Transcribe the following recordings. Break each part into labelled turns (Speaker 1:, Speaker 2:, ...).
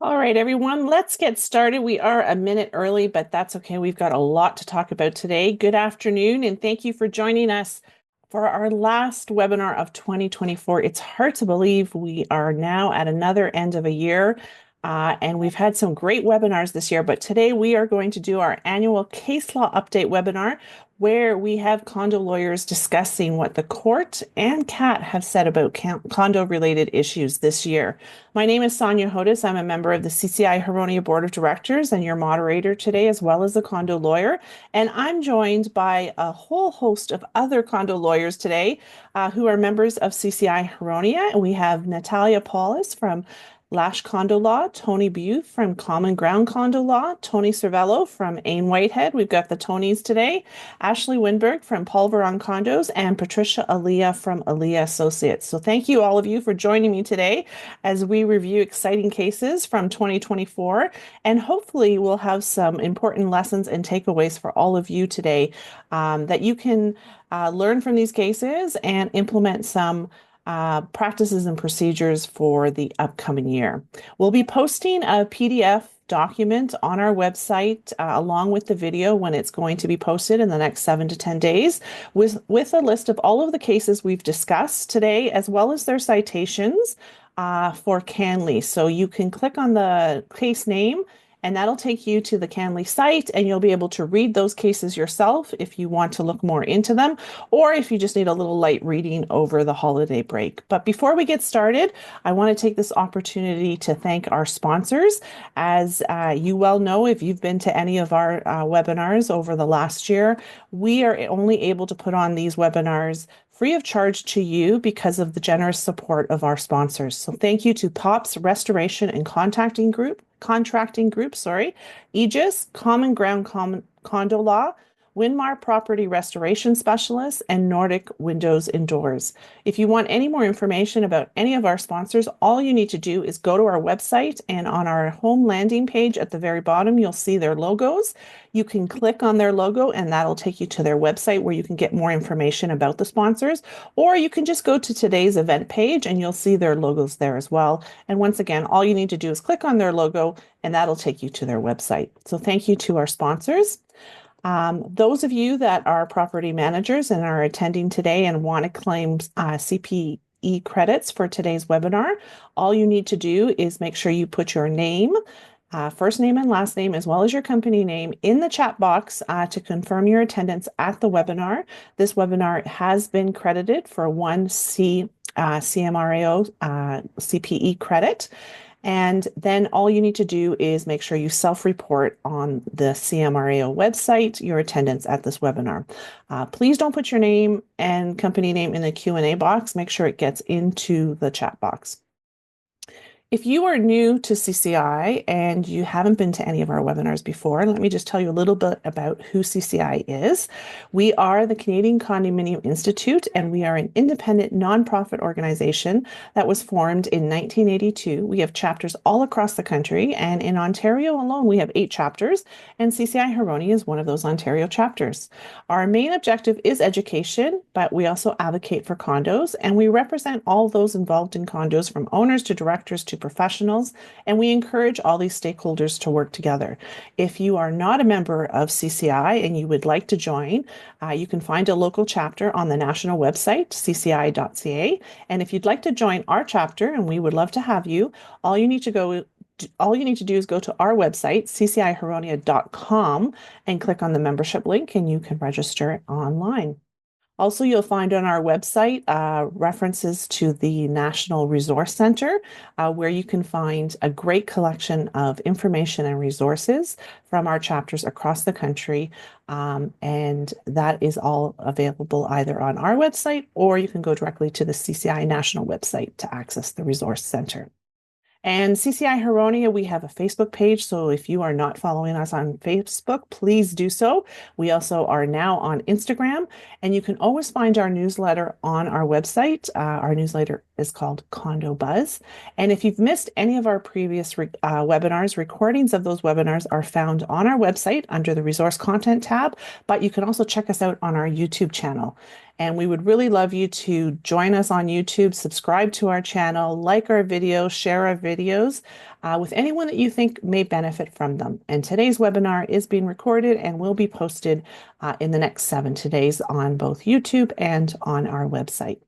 Speaker 1: All right, everyone, let's get started. We are a minute early, but that's okay. We've got a lot to talk about today. Good afternoon, and thank you for joining us for our last webinar of 2024. It's hard to believe we are now at another end of a year, and we've had some great webinars this year, but today we are going to do our annual case law update webinar where we have condo lawyers discussing what the court and CAT have said about condo-related issues this year. My name is Sonja Hodis. I'm a member of the CCI Huronia Board of Directors and your moderator today, as well as a condo lawyer. And I'm joined by a whole host of other condo lawyers today who are members of CCI Huronia. And we have Natalia Polis from Lash Condo Law, Tony Bute from Common Ground Condo Law, Tony Servello from Ain Whitehead. We've got the Tonys today. Ashley Winberg from Pulveron Condos and Patricia Elia from Elia Associates. So thank you all of you for joining me today as we review exciting cases from 2024. And hopefully we'll have some important lessons and takeaways for all of you today that you can learn from these cases and implement some practices and procedures for the upcoming year. We'll be posting a PDF document on our website along with the video when it's going to be posted in the next 7 to 10 days with a list of all of the cases we've discussed today, as well as their citations for CanLII. So you can click on the case name and that'll take you to the CanLII site, and you'll be able to read those cases yourself if you want to look more into them, or if you just need a little light reading over the holiday break. But before we get started, I want to take this opportunity to thank our sponsors. As you well know, if you've been to any of our webinars over the last year, we are only able to put on these webinars free of charge to you because of the generous support of our sponsors. So thank you to POPs Restoration and Contracting Group, Aegis, Common Ground Condo Law, Winmar Property Restoration Specialists, and Nordic Windows and Doors. If you want any more information about any of our sponsors, all you need to do is go to our website, and on our home landing page at the very bottom, you'll see their logos. You can click on their logo and that'll take you to their website where you can get more information about the sponsors, or you can just go to today's event page and you'll see their logos there as well. And once again, all you need to do is click on their logo and that'll take you to their website. So thank you to our sponsors. Those of you that are property managers and are attending today and want to claim CPE credits for today's webinar, all you need to do is make sure you put your name, first name and last name, as well as your company name in the chat box to confirm your attendance at the webinar. This webinar has been credited for one CMRAO CPE credit. And then all you need to do is make sure you self-report on the CMRAO website your attendance at this webinar. Please don't put your name and company name in the Q&A box. Make sure it gets into the chat box. If you are new to CCI and you haven't been to any of our webinars before, let me just tell you a little bit about who CCI is. We are the Canadian Condominium Institute, and we are an independent nonprofit organization that was formed in 1982. We have chapters all across the country, and in Ontario alone, we have 8 chapters, and CCI Huronia is one of those Ontario chapters. Our main objective is education, but we also advocate for condos, and we represent all those involved in condos, from owners to directors to professionals, and we encourage all these stakeholders to work together. If you are not a member of CCI and you would like to join, you can find a local chapter on the national website, cci.ca. And if you'd like to join our chapter, and we would love to have you, all you need to do is go to our website, ccihuronia.com, and click on the membership link, and you can register online. Also, you'll find on our website references to the National Resource Center, where you can find a great collection of information and resources from our chapters across the country. And that is all available either on our website, or you can go directly to the CCI National website to access the Resource Center. And CCI Huronia, we have a Facebook page, so if you are not following us on Facebook, please do so. We also are now on Instagram, and you can always find our newsletter on our website. Our newsletter is called Condo Buzz. And if you've missed any of our previous webinars, recordings of those webinars are found on our website under the Resource Content tab, but you can also check us out on our YouTube channel. And we would really love you to join us on YouTube, subscribe to our channel, like our videos, share our videos with anyone that you think may benefit from them. And today's webinar is being recorded and will be posted in the next 7 days on both YouTube and on our website.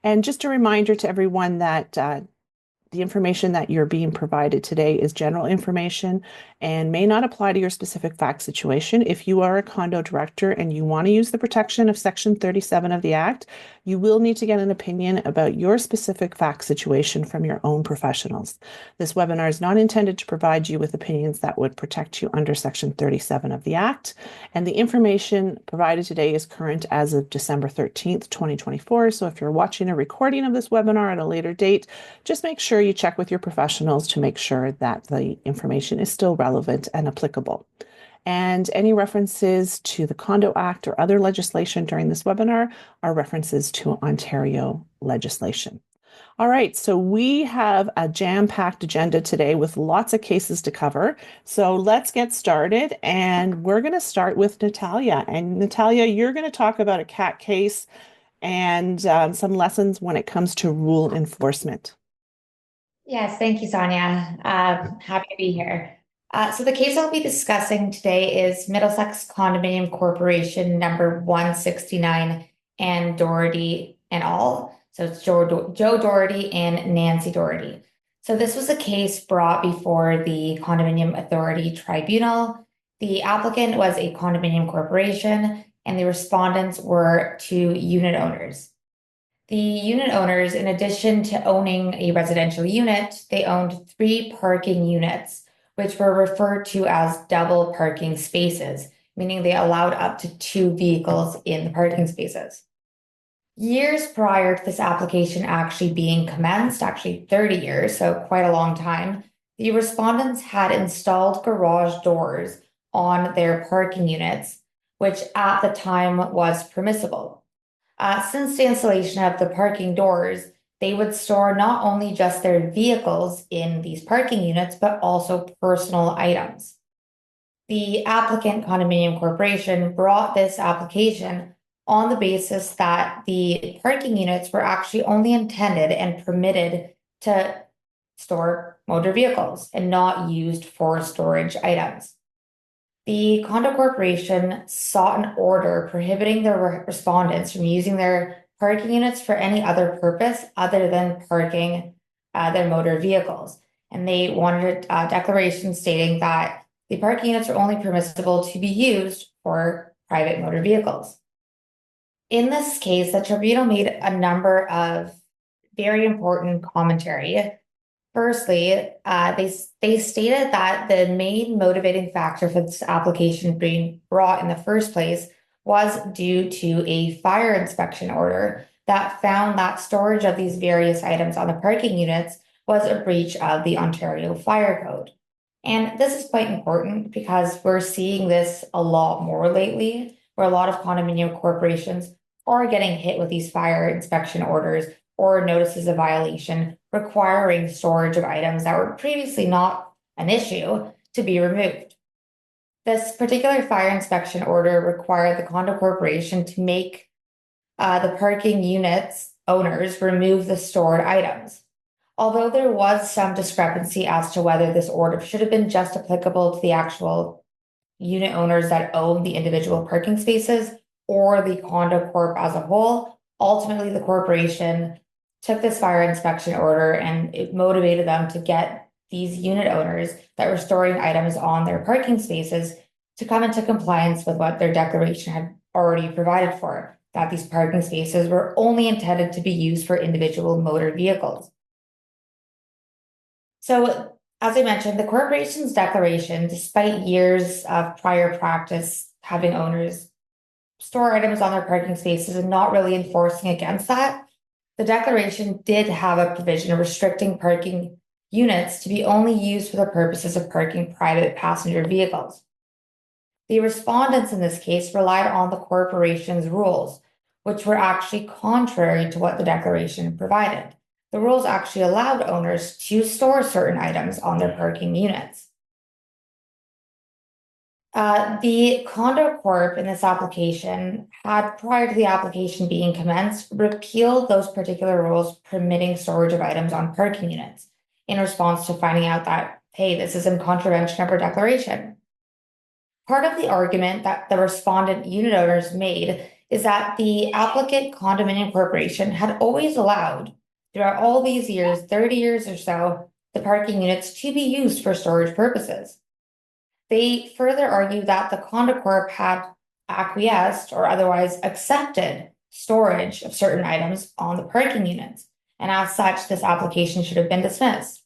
Speaker 1: And just a reminder to everyone that the information that you're being provided today is general information and may not apply to your specific fact situation. If you are a condo director and you want to use the protection of Section 37 of the Act, you will need to get an opinion about your specific fact situation from your own professionals. This webinar is not intended to provide you with opinions that would protect you under Section 37 of the Act, and the information provided today is current as of December 13th, 2024. So if you're watching a recording of this webinar at a later date, just make sure you check with your professionals to make sure that the information is still relevant and applicable. And any references to the Condo Act or other legislation during this webinar are references to Ontario legislation. All right, so we have a jam-packed agenda today with lots of cases to cover. So let's get started. And we're going to start with Natalia. And Natalia, you're going to talk about a CAT case and some lessons when it comes to rule enforcement.
Speaker 2: Yes, thank you, Sonja. Happy to be here. So the case I'll be discussing today is Middlesex Condominium Corporation number 169 and Doherty and all. So it's Joe Doherty and Nancy Doherty. So this was a case brought before the Condominium Authority Tribunal. The applicant was a condominium corporation and the respondents were 2 unit owners. The unit owners, in addition to owning a residential unit, they owned 3 parking units, which were referred to as double parking spaces, meaning they allowed up to 2 vehicles in the parking spaces. Years prior to this application actually being commenced, actually 30 years, so quite a long time, the respondents had installed garage doors on their parking units, which at the time was permissible. Since the installation of the parking doors, they would store not only just their vehicles in these parking units, but also personal items. The applicant condominium corporation brought this application on the basis that the parking units were actually only intended and permitted to store motor vehicles and not used for storage items. The condo corporation sought an order prohibiting the respondents from using their parking units for any other purpose other than parking their motor vehicles. And they wanted a declaration stating that the parking units are only permissible to be used for private motor vehicles. In this case, the tribunal made a number of very important commentary. Firstly, they stated that the main motivating factor for this application being brought in the first place was due to a fire inspection order that found that storage of these various items on the parking units was a breach of the Ontario Fire Code. And this is quite important because we're seeing this a lot more lately, where a lot of condominium corporations are getting hit with these fire inspection orders or notices of violation requiring storage of items that were previously not an issue to be removed. This particular fire inspection order required the condo corporation to make the parking units owners remove the stored items. Although there was some discrepancy as to whether this order should have been just applicable to the actual unit owners that own the individual parking spaces or the condo corp as a whole, ultimately the corporation took this fire inspection order and it motivated them to get these unit owners that were storing items on their parking spaces to come into compliance with what their declaration had already provided for, that these parking spaces were only intended to be used for individual motor vehicles. So, as I mentioned, the corporation's declaration, despite years of prior practice having owners store items on their parking spaces and not really enforcing against that, the declaration did have a provision restricting parking units to be only used for the purposes of parking private passenger vehicles. The respondents in this case relied on the corporation's rules, which were actually contrary to what the declaration provided. The rules actually allowed owners to store certain items on their parking units. The Condo Corp in this application had, prior to the application being commenced, repealed those particular rules permitting storage of items on parking units in response to finding out that, hey, this is in contravention of our declaration. Part of the argument that the respondent unit owners made is that the applicant condominium corporation had always allowed, throughout all these years, 30 years or so, the parking units to be used for storage purposes. They further argued that the Condo Corp had acquiesced or otherwise accepted storage of certain items on the parking units, and as such, this application should have been dismissed.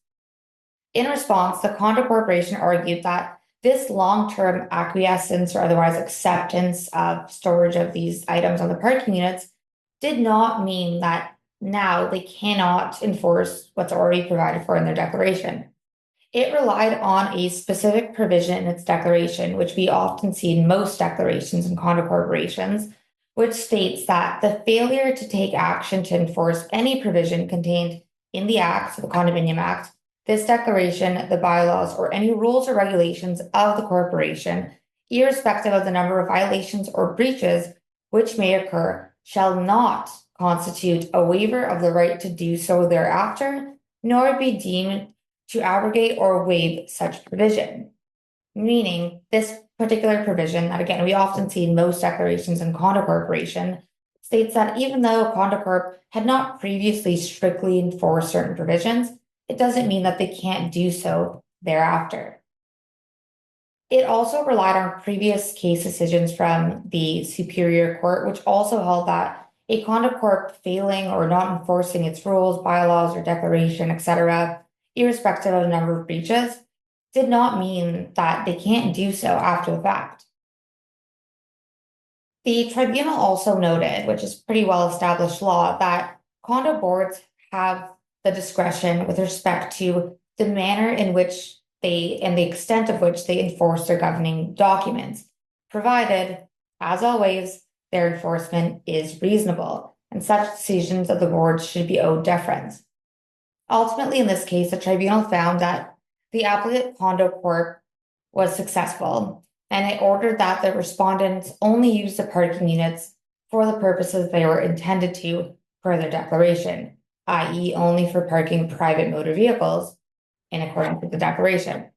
Speaker 2: In response, the Condo Corporation argued that this long-term acquiescence or otherwise acceptance of storage of these items on the parking units did not mean that now they cannot enforce what's already provided for in their declaration. It relied on a specific provision in its declaration, which we often see in most declarations in condo corporations, which states that the failure to take action to enforce any provision contained in the Act, the Condominium Act, this declaration, the bylaws, or any rules or regulations of the corporation, irrespective of the number of violations or breaches which may occur, shall not constitute a waiver of the right to do so thereafter, nor be deemed to abrogate or waive such provision. Meaning, this particular provision, that again we often see in most declarations in condo corporation, states that even though Condo Corp had not previously strictly enforced certain provisions, it doesn't mean that they can't do so thereafter. It also relied on previous case decisions from the Superior Court, which also held that a Condo Corp failing or not enforcing its rules, bylaws, or declaration, etc., irrespective of the number of breaches, did not mean that they can't do so after the fact. The tribunal also noted, which is pretty well established law, that condo boards have the discretion with respect to the manner in which they and the extent of which they enforce their governing documents, provided, as always, their enforcement is reasonable, and such decisions of the board should be owed deference. Ultimately, in this case, the tribunal found that the applicant Condo Corp was successful, and it ordered that the respondents only use the parking units for the purposes they were intended to per their declaration, i.e. only for parking private motor vehicles in accordance with the declaration.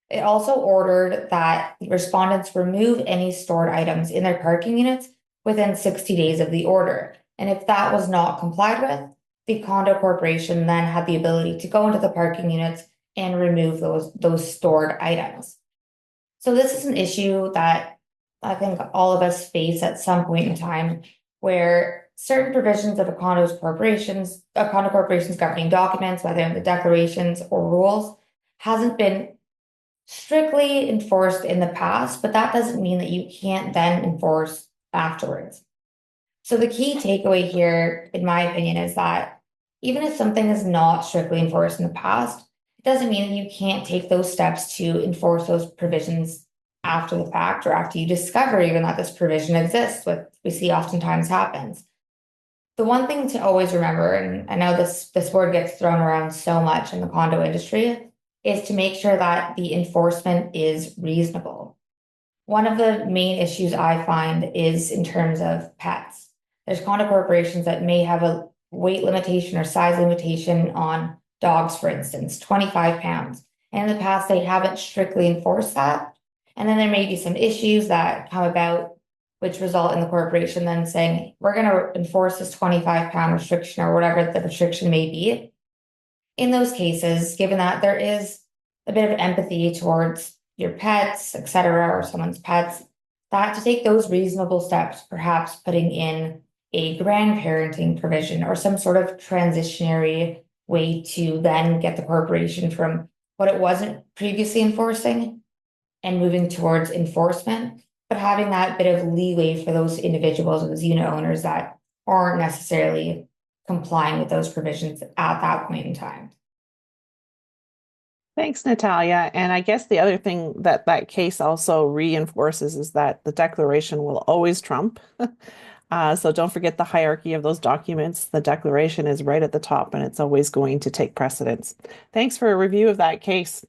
Speaker 2: It also ordered that the respondents remove any stored items in their parking units within 60 days of the order, and if that was not complied with, the condo corporation then had the ability to go into the parking units and remove those stored items. So this is an issue that I think all of us face at some point in time, where certain provisions of a condo corporation's governing documents, whether in the declarations or rules, hasn't been strictly enforced in the past, but that doesn't mean that you can't then enforce afterwards. So the key takeaway here, in my opinion, is that even if something is not strictly enforced in the past, it doesn't mean that you can't take those steps to enforce those provisions after the fact, or after you discover even that this provision exists, what we see oftentimes happens. The one thing to always remember, and I know this word gets thrown around so much in the condo industry, is to make sure that the enforcement is reasonable. One of the main issues I find is in terms of pets. There's condo corporations that may have a weight limitation or size limitation on dogs, for instance, 25 pounds. And in the past, they haven't strictly enforced that. And then there may be some issues that come about, which result in the corporation then saying, we're going to enforce this 25-pound restriction or whatever the restriction may be. In those cases, given that there is a bit of empathy towards your pets, etc., or someone's pets, that to take those reasonable steps, perhaps putting in a grandparenting provision or some sort of transitionary way to then get the corporation from what it wasn't previously enforcing and moving towards enforcement, but having that bit of leeway for those individuals, those unit owners that aren't necessarily complying with those provisions at that point in time.
Speaker 1: Thanks, Natalia. And I guess the other thing that that case also reinforces is that the declaration will always trump. So don't forget the hierarchy of those documents. The declaration is right at the top and it's always going to take precedence. Thanks for a review of that case.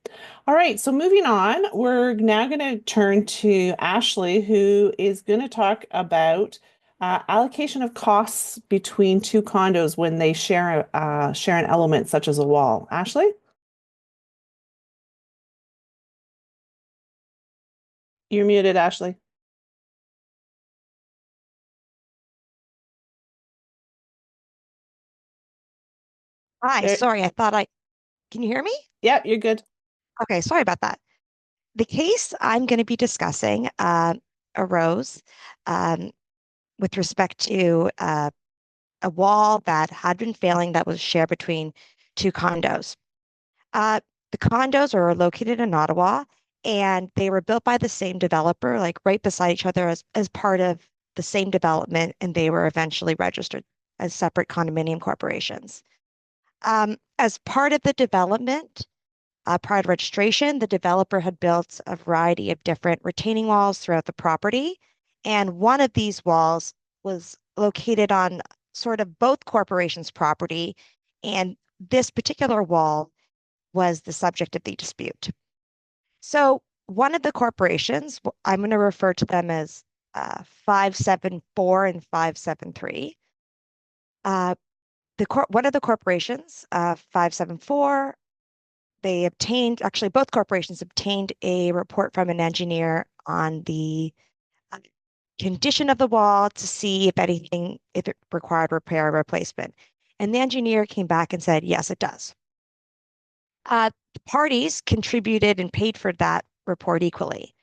Speaker 1: All right, so moving on, we're now going to turn to Ashley, who is going to talk about allocation of costs between two condos when they share an element such as a wall. Ashley? You're muted, Ashley.
Speaker 3: Hi,
Speaker 1: There,
Speaker 3: sorry, can you hear me?
Speaker 1: yeah, you're good.
Speaker 3: Okay, sorry about that. The case I'm going to be discussing arose um, with respect to a wall that had been failing that was shared between two condos. Uh, the condos are located in Ottawa and they were built by the same developer, like right beside each other as part of the same development, and they were eventually registered as separate condominium corporations. As part of the development, prior to registration, the developer had built a variety of different retaining walls throughout the property. And one of these walls was located on sort of both corporations' property. And this particular wall was the subject of the dispute. So one of the corporations, I'm going to refer to them as 574 and 573. Uh, one of the corporations, 574, they obtained, actually, both corporations obtained a report from an engineer on the uh, condition of the wall to see if it required repair or replacement. And the engineer came back and said, yes, it does. The parties contributed and paid for that report equally.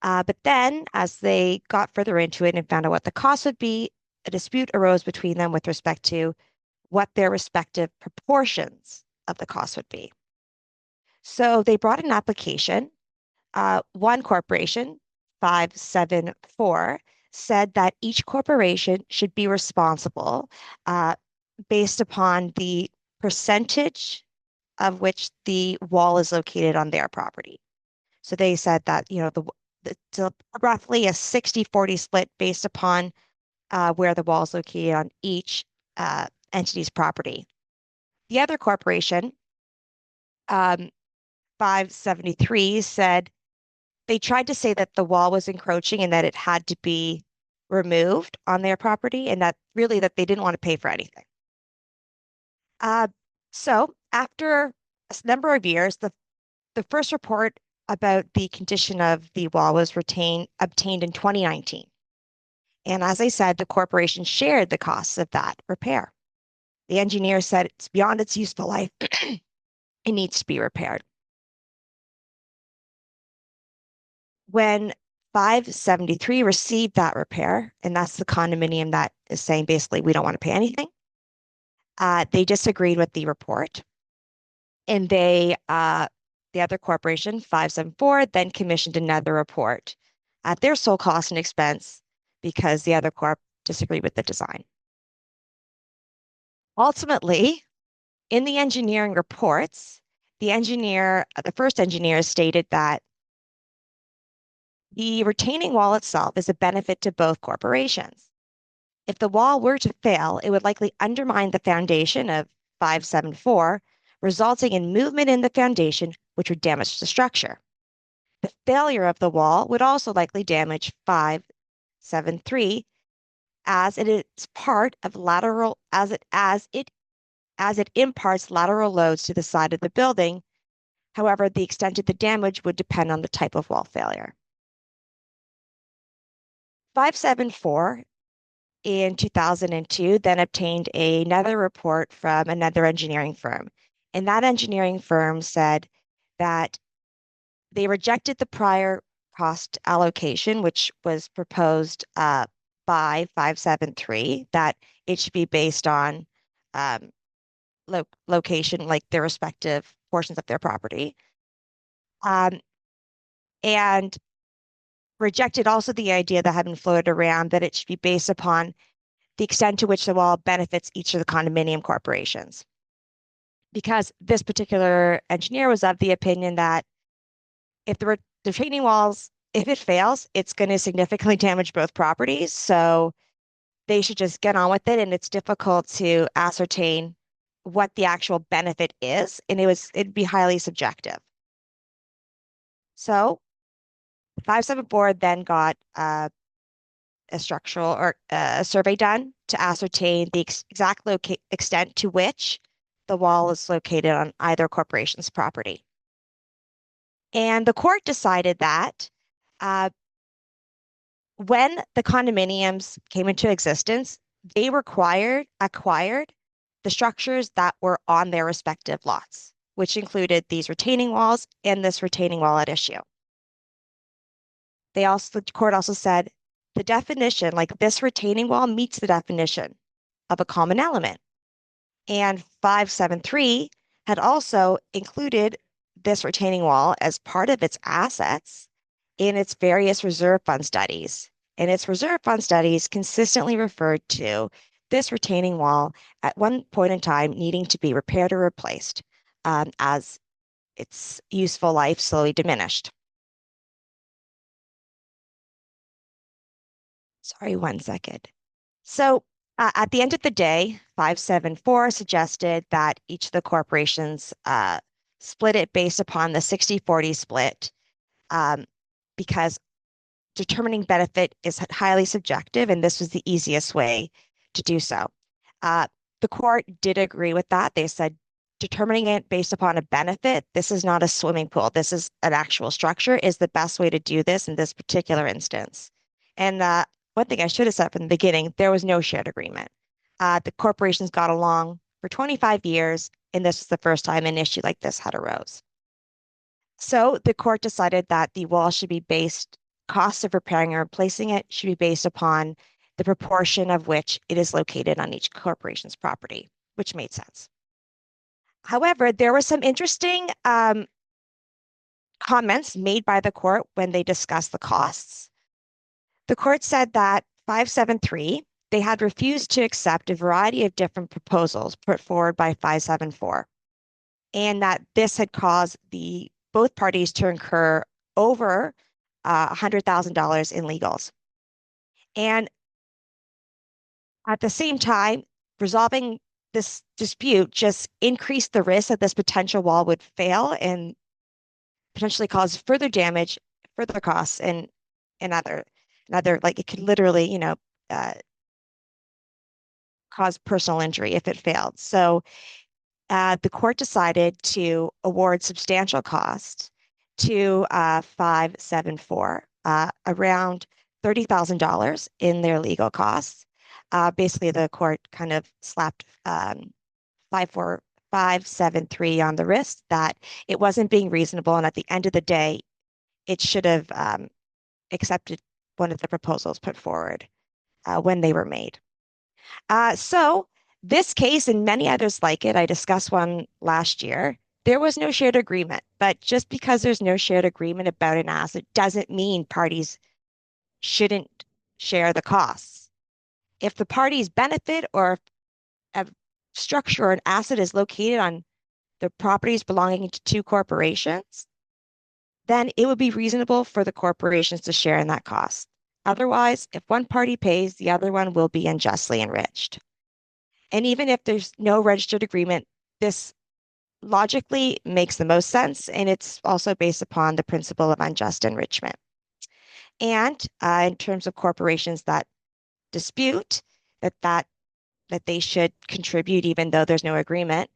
Speaker 3: But then, as they got further into it and found out what the cost would be, a dispute arose between them with respect to what their respective proportions of the cost would be. So they brought an application. One corporation, 574, said that each corporation should be responsible based upon the percentage of which the wall is located on their property. So they said that, it's roughly a 60-40 split based upon where the wall is located on each entity's property. The other corporation, um, 573, said they tried to say that the wall was encroaching and that it had to be removed on their property, and that really that they didn't want to pay for anything. So after a number of years, the first report about the condition of the wall was obtained in 2019. And as I said, the corporation shared the costs of that repair. The engineer said it's beyond its useful life. It needs to be repaired. When 573 received that repair, and that's the condominium that is saying basically we don't want to pay anything, they disagreed with the report. And the other corporation, 574, then commissioned another report at their sole cost and expense because the other corp disagreed with the design. Ultimately, in the engineering reports, the first engineer stated that the retaining wall itself is a benefit to both corporations. If the wall were to fail, it would likely undermine the foundation of 574, resulting in movement in the foundation, which would damage the structure. The failure of the wall would also likely damage 573 as it is part of lateral as it imparts lateral loads to the side of the building. However, the extent of the damage would depend on the type of wall failure. 574 in 2002 then obtained another report from another engineering firm. And that engineering firm said that they rejected the prior cost allocation, which was proposed by 573, that it should be based on location, like their respective portions of their property. And rejected also the idea that had been floated around that it should be based upon the extent to which the wall benefits each of the condominium corporations. Because this particular engineer was of the opinion that if the retaining walls, if it fails, it's going to significantly damage both properties. So they should just get on with it, and it's difficult to ascertain what the actual benefit is, and it'd be highly subjective. So the 574 then got a structural or a survey done to ascertain the exact extent to which the wall is located on either corporation's property. And the court decided that when the condominiums came into existence, they acquired the structures that were on their respective lots, which included these retaining walls and this retaining wall at issue. The court also said the definition, like this retaining wall, meets the definition of a common element. And 573 had also included this retaining wall as part of its assets in its various reserve fund studies. And its reserve fund studies consistently referred to this retaining wall at one point in time needing to be repaired or replaced as its useful life slowly diminished. Sorry, 1 second. So at the end of the day, 574 suggested that each of the corporations split it based upon the 60-40 split because determining benefit is highly subjective, and this was the easiest way to do so. The court did agree with that. They said determining it based upon a benefit, this is not a swimming pool, this is an actual structure, is the best way to do this in this particular instance. And one thing I should have said from the beginning, there was no shared agreement. The corporations got along for 25 years, and this was the first time an issue like this had arose. So the court decided that the wall should be based, costs of repairing and replacing it should be based upon the proportion of which it is located on each corporation's property, which made sense. However, there were some interesting comments made by the court when they discussed the costs. The court said that 573, they had refused to accept a variety of different proposals put forward by 574, and that this had caused both parties to incur over $100,000 in legals. And at the same time, resolving this dispute just increased the risk that this potential wall would fail and potentially cause further damage, further costs, and other, like it could literally, cause personal injury if it failed. So the court decided to award substantial cost to 574, around $30,000 in their legal costs. Basically, the court kind of slapped 573 on the wrist that it wasn't being reasonable, and at the end of the day, it should have accepted one of the proposals put forward when they were made. So this case and many others like it, I discussed one last year, there was no shared agreement. But just because there's no shared agreement about an asset doesn't mean parties shouldn't share the costs. If the parties benefit or a structure or an asset is located on the properties belonging to two corporations, then it would be reasonable for the corporations to share in that cost. Otherwise, if one party pays, the other one will be unjustly enriched. And even if there's no registered agreement, this logically makes the most sense, and it's also based upon the principle of unjust enrichment. And in terms of corporations that dispute that they should contribute even though there's no agreement,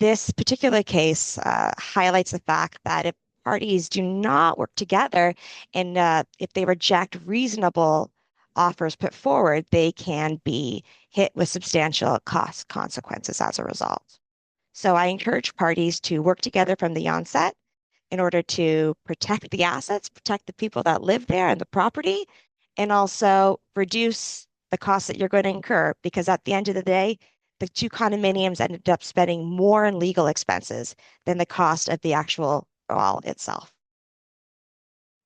Speaker 3: this particular case highlights the fact that if parties do not work together and if they reject reasonable offers put forward, they can be hit with substantial cost consequences as a result. So I encourage parties to work together from the onset in order to protect the assets, protect the people that live there and the property, and also reduce the costs that you're going to incur, because at the end of the day, the two condominiums ended up spending more in legal expenses than the cost of the actual wall itself.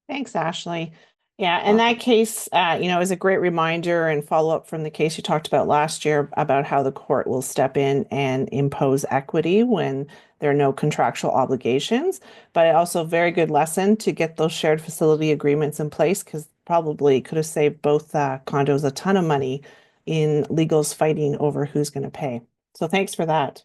Speaker 1: Thanks, Ashley. Yeah, in that case, is a great reminder and follow up from the case you talked about last year about how the court will step in and impose equity when there are no contractual obligations. But also a very good lesson to get those shared facility agreements in place, because probably could have saved both condos a ton of money in legals fighting over who's going to pay. So thanks for that.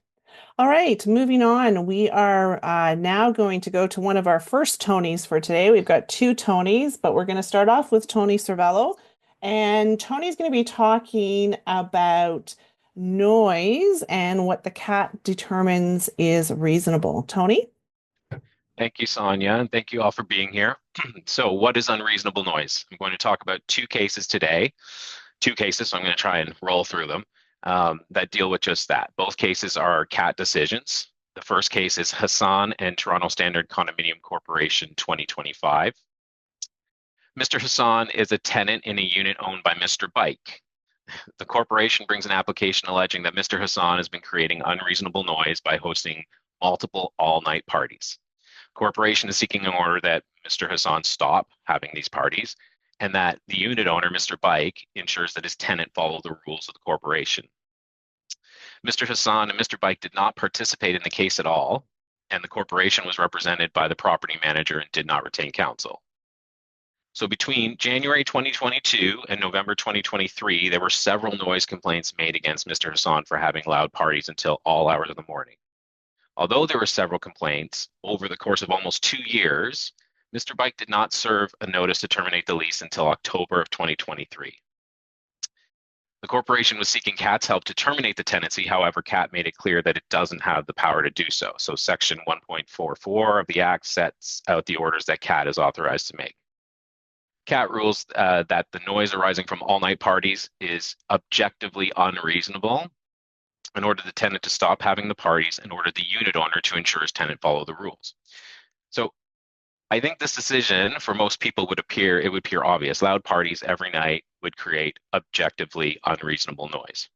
Speaker 1: All right, moving on. We are now going to go to one of our first Tonys for today. We've got two Tonys, but we're going to start off with Tony Servello. And Tony's going to be talking about noise and what the CAT determines is reasonable. Tony?
Speaker 4: Thank you, Sonja, and thank you all for being here. So what is unreasonable noise? I'm going to talk about two cases today. Two cases, so I'm going to try and roll through them that deal with just that. Both cases are CAT decisions. The first case is Hassan and Toronto Standard Condominium Corporation 2025. Mr. Hassan is a tenant in a unit owned by Mr. Bike. The corporation brings an application alleging that Mr. Hassan has been creating unreasonable noise by hosting multiple all-night parties. Corporation is seeking an order that Mr. Hassan stop having these parties and that the unit owner, Mr. Bike, ensures that his tenant follow the rules of the corporation. Mr. Hassan and Mr. Bike did not participate in the case at all, and the corporation was represented by the property manager and did not retain counsel. So between January 2022 and November 2023, there were several noise complaints made against Mr. Hassan for having loud parties until all hours of the morning. Although there were several complaints, over the course of almost 2 years, Mr. Bike did not serve a notice to terminate the lease until October of 2023. The corporation was seeking CAT's help to terminate the tenancy. However, CAT made it clear that it doesn't have the power to do so. So Section 1.44 of the Act sets out the orders that CAT is authorized to make. CAT rules that the noise arising from all-night parties is objectively unreasonable in order the tenant to stop having the parties and order the unit owner to ensure his tenant follow the rules. So I think this decision for most people would appear obvious. Loud parties every night would create objectively unreasonable noise.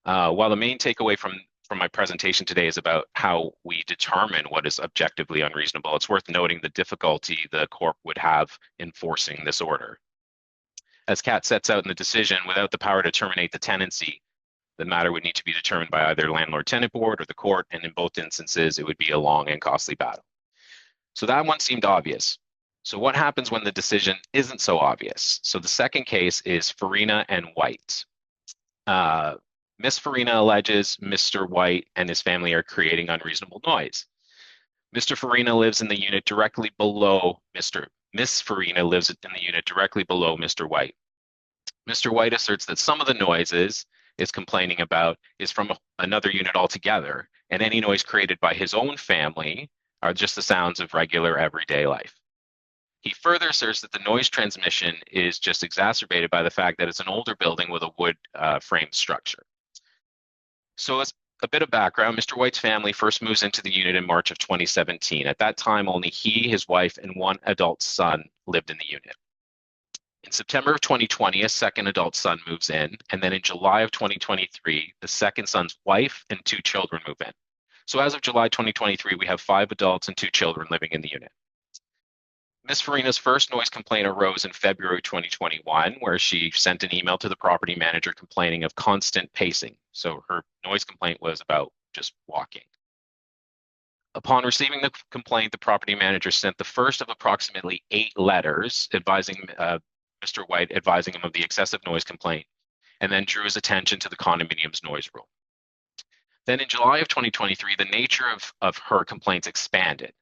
Speaker 4: While the main takeaway from my presentation today is about how we determine what is objectively unreasonable, it's worth noting the difficulty the Corp would have enforcing this order. As CAT sets out in the decision, without the power to terminate the tenancy, the matter would need to be determined by either landlord-tenant board or the court, and in both instances, it would be a long and costly battle. So that one seemed obvious. So what happens when the decision isn't so obvious? So the second case is Farina and White. Miss Farina alleges Mr. White and his family are creating unreasonable noise. Mr. Farina lives in the unit directly below Miss Farina lives in the unit directly below Mr. White. Mr. White asserts that some of the noises is complaining about is from another unit altogether, and any noise created by his own family are just the sounds of regular everyday life. He further asserts that the noise transmission is just exacerbated by the fact that it's an older building with a wood frame structure. So as a bit of background, Mr. White's family first moves into the unit in March of 2017. At that time, only he, his wife, and one adult son lived in the unit. In September of 2020, a second adult son moves in, and then in July of 2023, the second son's wife and 2 children move in. So as of July 2023, we have 5 adults and 2 children living in the unit. Ms. Farina's first noise complaint arose in February 2021, where she sent an email to the property manager complaining of constant pacing. So her noise complaint was about just walking. Upon receiving the complaint, the property manager sent the first of approximately 8 letters advising Mr. White, advising him of the excessive noise complaint, and then drew his attention to the condominium's noise rule. Then in July of 2023, the nature of her complaints expanded.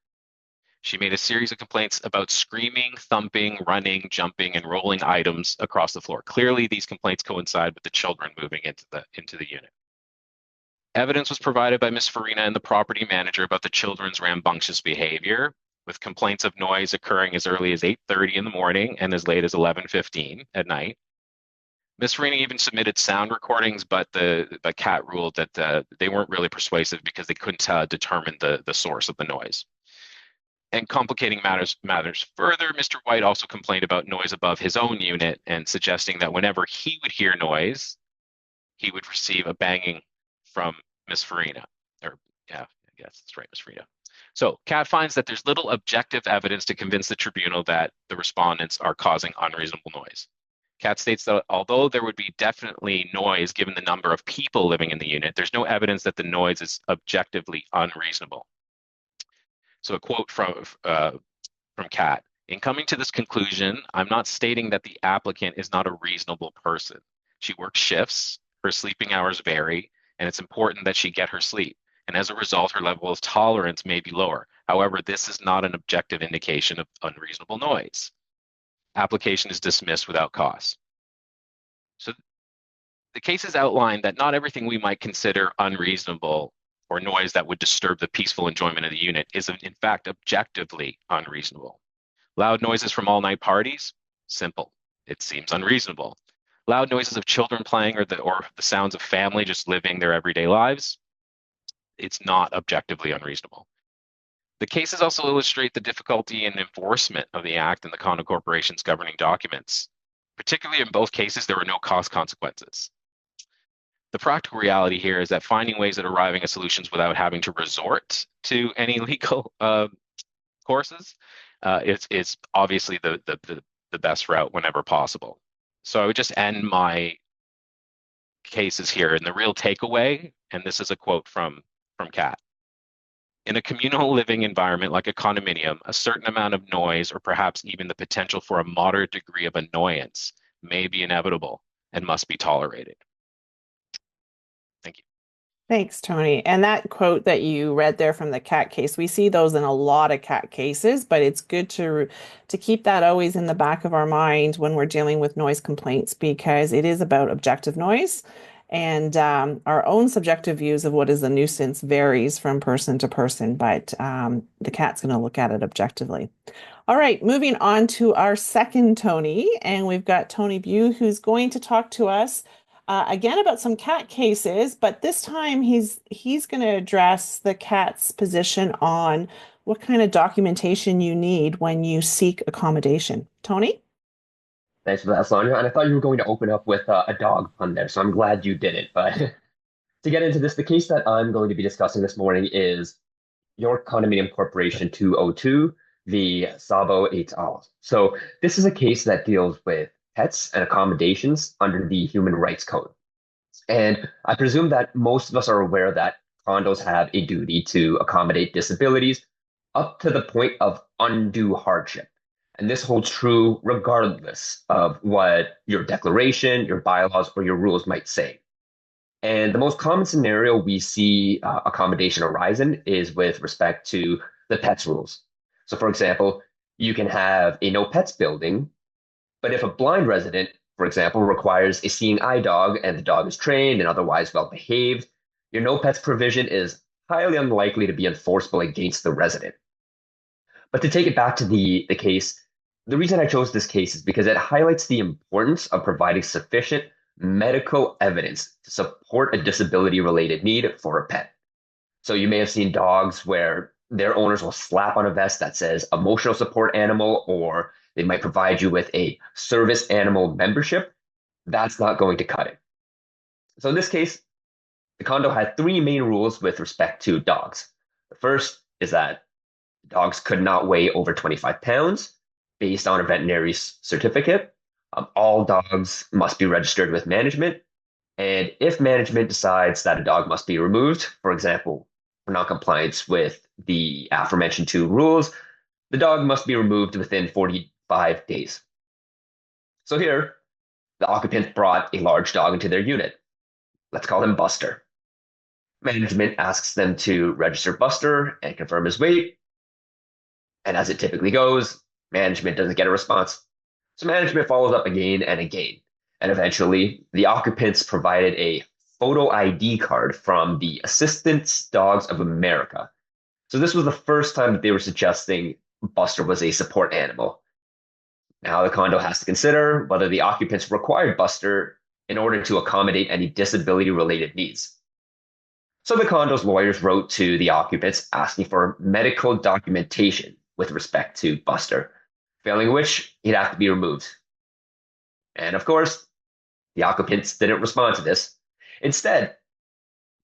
Speaker 4: She made a series of complaints about screaming, thumping, running, jumping, and rolling items across the floor. Clearly, these complaints coincide with the children moving into the unit. Evidence was provided by Ms. Farina and the property manager about the children's rambunctious behavior, with complaints of noise occurring as early as 8:30 in the morning and as late as 11:15 at night. Ms. Farina even submitted sound recordings, but the CAT ruled that they weren't really persuasive because they couldn't determine the source of the noise. And complicating matters further, Mr. White also complained about noise above his own unit and suggesting that whenever he would hear noise, he would receive a banging from Ms. Farina. Or, yeah, I guess that's right, Ms. Farina. So CAT finds that there's little objective evidence to convince the tribunal that the respondents are causing unreasonable noise. CAT states that although there would be definitely noise given the number of people living in the unit, there's no evidence that the noise is objectively unreasonable. So a quote from CAT: "In coming to this conclusion, I'm not stating that the applicant is not a reasonable person. She works shifts, her sleeping hours vary, and it's important that she get her sleep. And as a result, her level of tolerance may be lower. However, this is not an objective indication of unreasonable noise. Application is dismissed without cause. So the cases outline that not everything we might consider unreasonable or noise that would disturb the peaceful enjoyment of the unit is in fact objectively unreasonable. Loud noises from all-night parties? Simple. It seems unreasonable. Loud noises of children playing or the sounds of family just living their everyday lives? It's not objectively unreasonable. The cases also illustrate the difficulty in enforcement of the Act and the Condo Corporation's governing documents. Particularly in both cases, there were no cost consequences. The practical reality here is that finding ways at arriving at solutions without having to resort to any legal courses is obviously the best route whenever possible. So I would just end my cases here. And the real takeaway, and this is a quote from Kat, in a communal living environment like a condominium, a certain amount of noise or perhaps even the potential for a moderate degree of annoyance may be inevitable and must be tolerated. Thank you.
Speaker 1: Thanks, Tony. And that quote that you read there from the cat case, we see those in a lot of cat cases, but it's good to keep that always in the back of our mind when we're dealing with noise complaints, because it is about objective noise. And our own subjective views of what is a nuisance varies from person to person, but the cat's going to look at it objectively. All right, moving on to our second Tony, and we've got Tony Bew, who's going to talk to us again about some cat cases, but this time he's going to address the cat's position on what kind of documentation you need when you seek accommodation. Tony?
Speaker 5: Thanks for that, Sonja. And I thought you were going to open up with a dog pun there, so I'm glad you didn't. But to get into this, the case that I'm going to be discussing this morning is York Condominium Corporation 202 v. Sabo et al. So this is a case that deals with pets and accommodations under the Human Rights Code. And I presume that most of us are aware that condos have a duty to accommodate disabilities up to the point of undue hardship. And this holds true regardless of what your declaration, your bylaws, or your rules might say. And the most common scenario we see accommodation arise in is with respect to the pets rules. So for example, you can have a no pets building, but if a blind resident, for example, requires a seeing eye dog and the dog is trained and otherwise well behaved, your no pets provision is highly unlikely to be enforceable against the resident. But to take it back to the case, the reason I chose this case is because it highlights the importance of providing sufficient medical evidence to support a disability-related need for a pet. So you may have seen dogs where their owners will slap on a vest that says emotional support animal, or they might provide you with a service animal membership. That's not going to cut it. So in this case, the condo had three main rules with respect to dogs. The first is that dogs could not weigh over 25 pounds based on a veterinary certificate. All dogs must be registered with management. And if management decides that a dog must be removed, for example, for noncompliance with the aforementioned two rules, the dog must be removed within 45 days. So here, the occupant brought a large dog into their unit. Let's call him Buster. Management asks them to register Buster and confirm his weight. And as it typically goes, management doesn't get a response. So management follows up again and again. And eventually, the occupants provided a photo ID card from the Assistance Dogs of America. So this was the first time that they were suggesting Buster was a support animal. Now the condo has to consider whether the occupants required Buster in order to accommodate any disability-related needs. So the condo's lawyers wrote to the occupants asking for medical documentation with respect to Buster, failing which he'd have to be removed. And of course, the occupants didn't respond to this. Instead,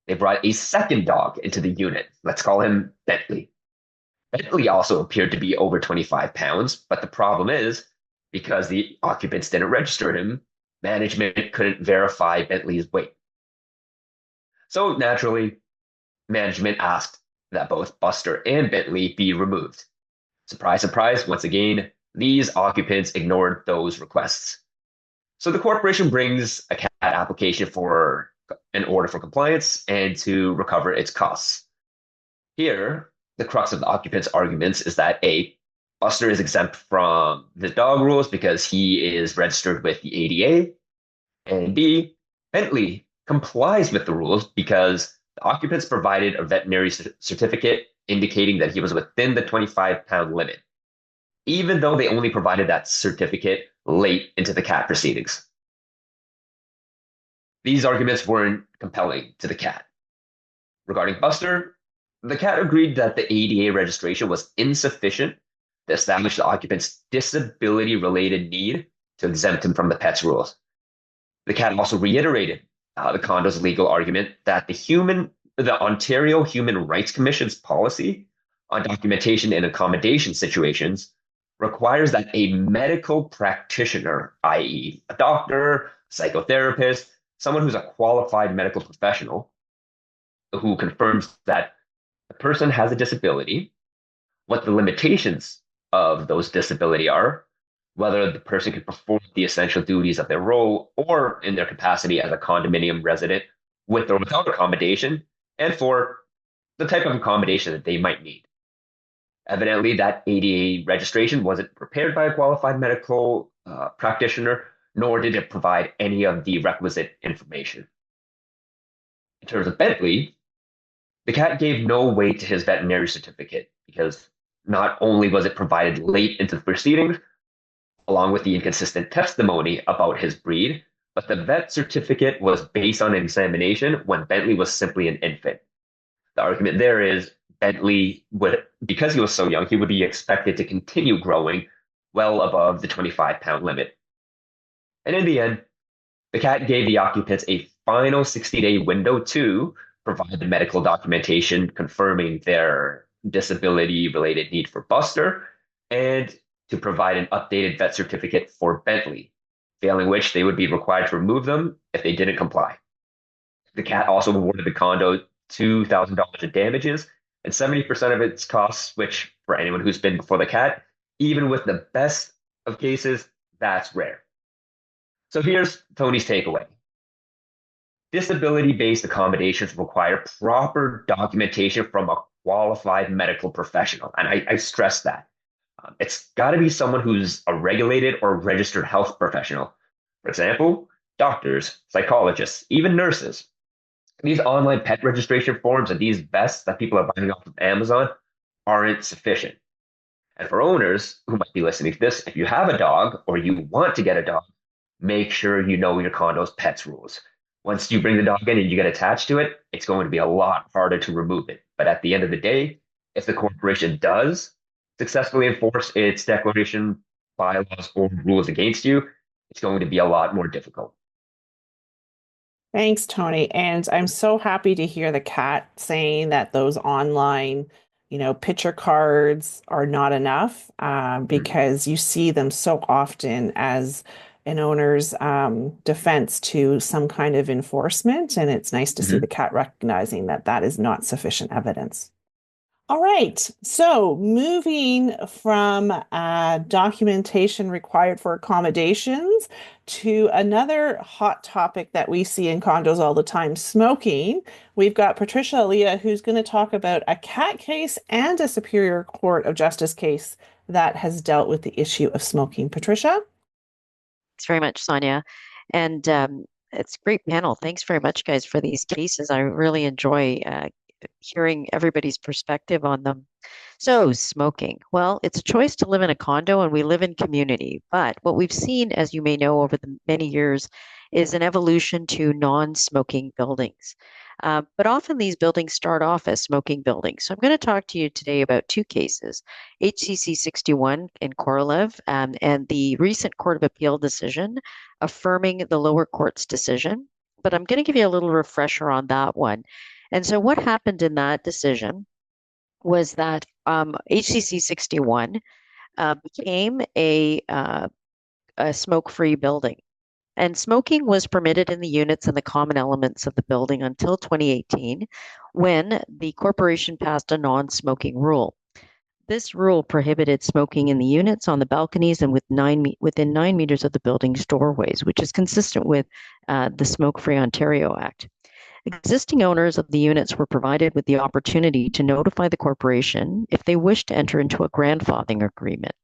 Speaker 5: they brought a second dog into the unit. Let's call him Bentley. Bentley also appeared to be over 25 pounds, but the problem is, because the occupants didn't register him, management couldn't verify Bentley's weight. So naturally, management asked that both Buster and Bentley be removed. Surprise, surprise, once again, these occupants ignored those requests. So the corporation brings a CAT application for an order for compliance and to recover its costs. Here, the crux of the occupant's arguments is that A, Buster is exempt from the dog rules because he is registered with the ADA, and B, Bentley complies with the rules because the occupants provided a veterinary certificate indicating that he was within the 25-pound limit, even though they only provided that certificate late into the CAT proceedings. These arguments weren't compelling to the CAT. Regarding Buster, the CAT agreed that the ADA registration was insufficient to establish the occupant's disability-related need to exempt him from the PETS rules. The CAT also reiterated the condo's legal argument that the Ontario Human Rights Commission's policy on documentation in accommodation situations requires that a medical practitioner, i.e., a doctor, psychotherapist, someone who's a qualified medical professional who confirms that the person has a disability, what the limitations of those disability are, whether the person can perform the essential duties of their role or in their capacity as a condominium resident with or without accommodation, and for the type of accommodation that they might need. Evidently, that ADA registration wasn't prepared by a qualified medical practitioner, nor did it provide any of the requisite information. In terms of Bentley, the CAT gave no weight to his veterinary certificate because not only was it provided late into the proceedings, along with the inconsistent testimony about his breed, but the vet certificate was based on an examination when Bentley was simply an infant. The argument there is Bentley would, because he was so young, he would be expected to continue growing well above the 25-pound limit. And in the end, the CAT gave the occupants a final 60-day window to provide the medical documentation confirming their disability-related need for Buster and to provide an updated vet certificate for Bentley, failing which they would be required to remove them if they didn't comply. The CAT also awarded the condo $2,000 in damages and 70% of its costs, which for anyone who's been before the CAT, even with the best of cases, that's rare. So here's Tony's takeaway. Disability-based accommodations require proper documentation from a qualified medical professional, and I stress that. It's got to be someone who's a regulated or registered health professional. For example, doctors, psychologists, even nurses. These online pet registration forms and these vests that people are buying off of Amazon aren't sufficient. And for owners who might be listening to this, if you have a dog or you want to get a dog, make sure you know your condo's pets rules. Once you bring the dog in and you get attached to it, it's going to be a lot harder to remove it. But at the end of the day, if the corporation does successfully enforce its declaration, bylaws, or rules against you, it's going to be a lot more difficult.
Speaker 1: Thanks, Tony. And I'm so happy to hear the CAT saying that those online, picture cards are not enough because you see them so often as an owner's defense to some kind of enforcement. And it's nice to see the CAT recognizing that that is not sufficient evidence. All right, so moving from documentation required for accommodations to another hot topic that we see in condos all the time, smoking. We've got Patricia Elia, who's going to talk about a CAT case and a Superior Court of Justice case that has dealt with the issue of smoking. Patricia?
Speaker 6: Thanks very much, Sonja. And it's a great panel. Thanks very much, guys, for these cases. I really enjoy hearing everybody's perspective on them. So smoking, well, it's a choice to live in a condo and we live in community. But what we've seen, as you may know, over the many years is an evolution to non-smoking buildings. But often these buildings start off as smoking buildings. So I'm going to talk to you today about two cases, HCC 61 in Korolev and the recent Court of Appeal decision affirming the lower court's decision. But I'm going to give you a little refresher on that one. And so what happened in that decision was that HCC 61 became a smoke-free building. And smoking was permitted in the units and the common elements of the building until 2018, when the corporation passed a non-smoking rule. This rule prohibited smoking in the units, on the balconies, and within 9 meters of the building's doorways, which is consistent with the Smoke-Free Ontario Act. Existing owners of the units were provided with the opportunity to notify the corporation if they wished to enter into a grandfathering agreement.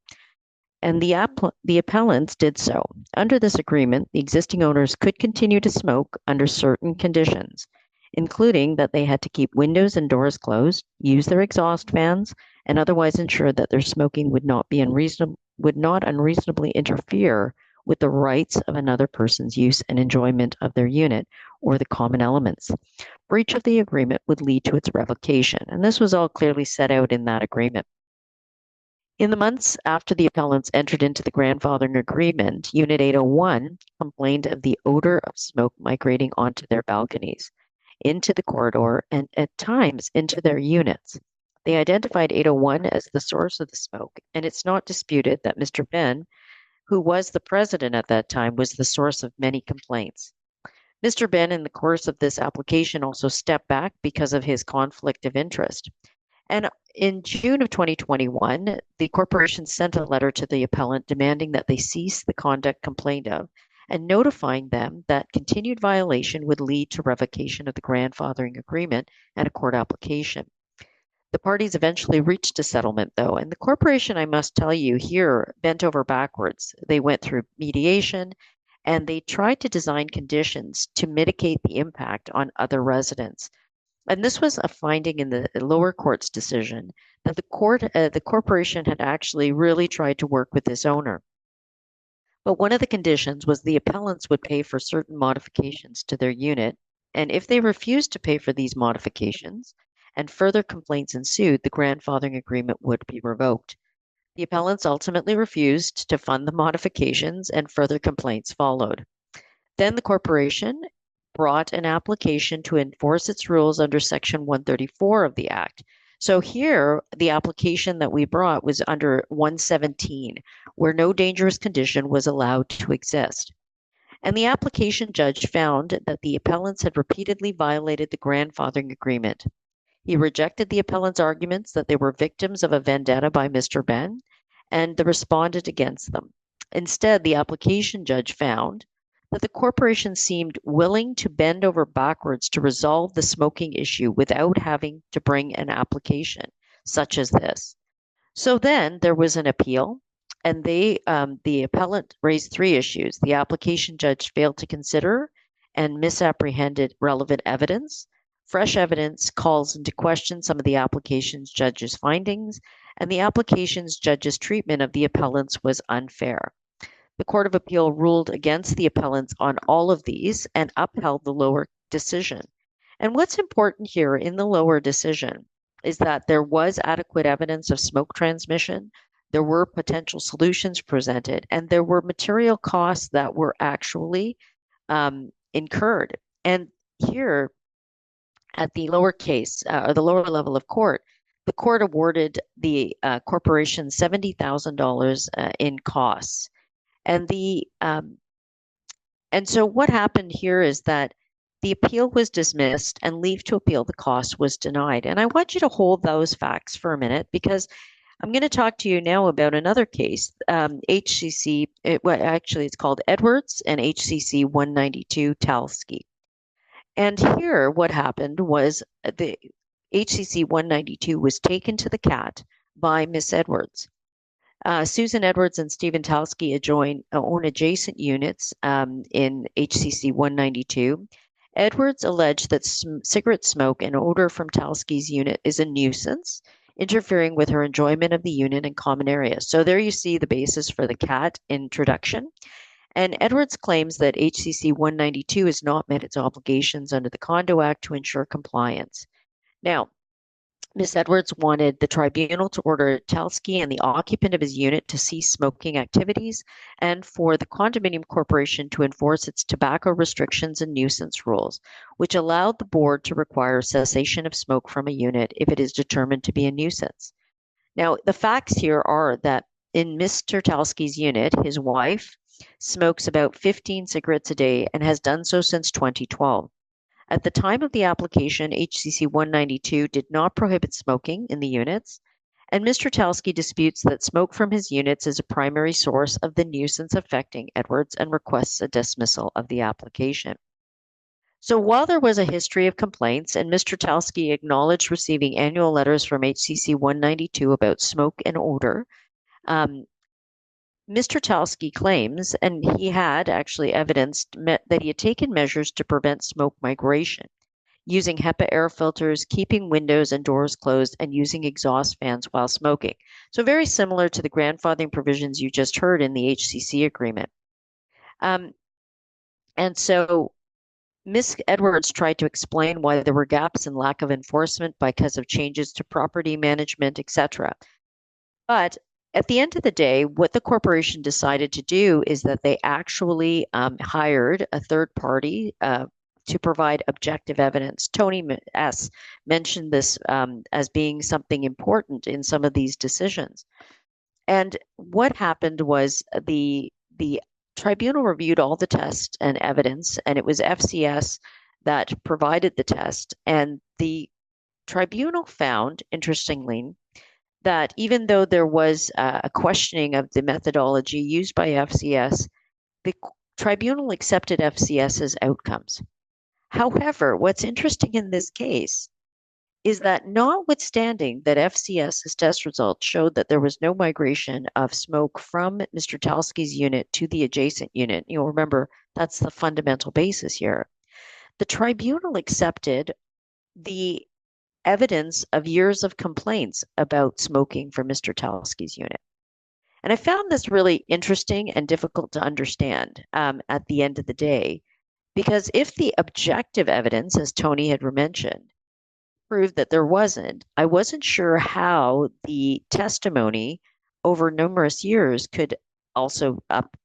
Speaker 6: And the appellants did so. Under this agreement, the existing owners could continue to smoke under certain conditions, including that they had to keep windows and doors closed, use their exhaust fans, and otherwise ensure that their smoking would not unreasonably interfere with the rights of another person's use and enjoyment of their unit or the common elements. Breach of the agreement would lead to its revocation, and this was all clearly set out in that agreement. In the months after the appellants entered into the grandfathering agreement, Unit 801 complained of the odor of smoke migrating onto their balconies, into the corridor, and at times into their units. They identified 801 as the source of the smoke, and it's not disputed that Mr. Ben, who was the president at that time, was the source of many complaints. Mr. Ben, in the course of this application, also stepped back because of his conflict of interest. And in June of 2021, the corporation sent a letter to the appellant demanding that they cease the conduct complained of and notifying them that continued violation would lead to revocation of the grandfathering agreement and a court application. The parties eventually reached a settlement, though, and the corporation, I must tell you, here bent over backwards. They went through mediation, and they tried to design conditions to mitigate the impact on other residents. And this was a finding in the lower court's decision that the corporation had actually really tried to work with this owner. But one of the conditions was the appellants would pay for certain modifications to their unit, and if they refused to pay for these modifications and further complaints ensued, the grandfathering agreement would be revoked. The appellants ultimately refused to fund the modifications, and further complaints followed. Then the corporation brought an application to enforce its rules under Section 134 of the Act. So here, the application that we brought was under 117, where no dangerous condition was allowed to exist. And the application judge found that the appellants had repeatedly violated the grandfathering agreement. He rejected the appellants' arguments that they were victims of a vendetta by Mr. Ben and responded against them. Instead, the application judge found that the corporation seemed willing to bend over backwards to resolve the smoking issue without having to bring an application such as this. So then there was an appeal, and the appellant raised 3 issues. The application judge failed to consider and misapprehended relevant evidence. Fresh evidence calls into question some of the application's judge's findings, and the application's judge's treatment of the appellants was unfair. The Court of Appeal ruled against the appellants on all of these and upheld the lower decision. And what's important here in the lower decision is that there was adequate evidence of smoke transmission, there were potential solutions presented, and there were material costs that were actually incurred. And here at the lower case, or the lower level of court, the court awarded the corporation $70,000 in costs. And so what happened here is that the appeal was dismissed and leave to appeal the cost was denied. And I want you to hold those facts for a minute, because I'm going to talk to you now about another case, HCC, it's called Edwards and HCC 192 Talski. And here what happened was the HCC 192 was taken to the CAT by Miss Edwards. Susan Edwards and Stephen Talski own adjacent units in HCC 192. Edwards alleged that cigarette smoke and odor from Talski's unit is a nuisance, interfering with her enjoyment of the unit and common areas. So there you see the basis for the CAT introduction. And Edwards claims that HCC 192 has not met its obligations under the Condo Act to ensure compliance. Now, Ms. Edwards wanted the tribunal to order Talski and the occupant of his unit to cease smoking activities, and for the condominium corporation to enforce its tobacco restrictions and nuisance rules, which allowed the board to require cessation of smoke from a unit if it is determined to be a nuisance. Now, the facts here are that in Mr. Talski's unit, his wife smokes about 15 cigarettes a day and has done so since 2012. At the time of the application, HCC 192 did not prohibit smoking in the units, and Mr. Talski disputes that smoke from his units is a primary source of the nuisance affecting Edwards and requests a dismissal of the application. So while there was a history of complaints and Mr. Talski acknowledged receiving annual letters from HCC 192 about smoke and odor, Mr. Talski claims, and he had actually evidenced that he had taken measures to prevent smoke migration, using HEPA air filters, keeping windows and doors closed, and using exhaust fans while smoking. So very similar to the grandfathering provisions you just heard in the HCC agreement. And so Ms. Edwards tried to explain why there were gaps and lack of enforcement because of changes to property management, etc. But at the end of the day, what the corporation decided to do is that they actually hired a third party to provide objective evidence. Tony S. mentioned this as being something important in some of these decisions. And what happened was the tribunal reviewed all the tests and evidence, and it was FCS that provided the test. And the tribunal found, interestingly, that even though there was a questioning of the methodology used by FCS, the tribunal accepted FCS's outcomes. However, what's interesting in this case is that notwithstanding that FCS's test results showed that there was no migration of smoke from Mr. Talski's unit to the adjacent unit, you'll remember that's the fundamental basis here, the tribunal accepted the evidence of years of complaints about smoking from Mr. Talski's unit. And I found this really interesting and difficult to understand at the end of the day, because if the objective evidence, as Tony had mentioned, proved that there wasn't, I wasn't sure how the testimony over numerous years could also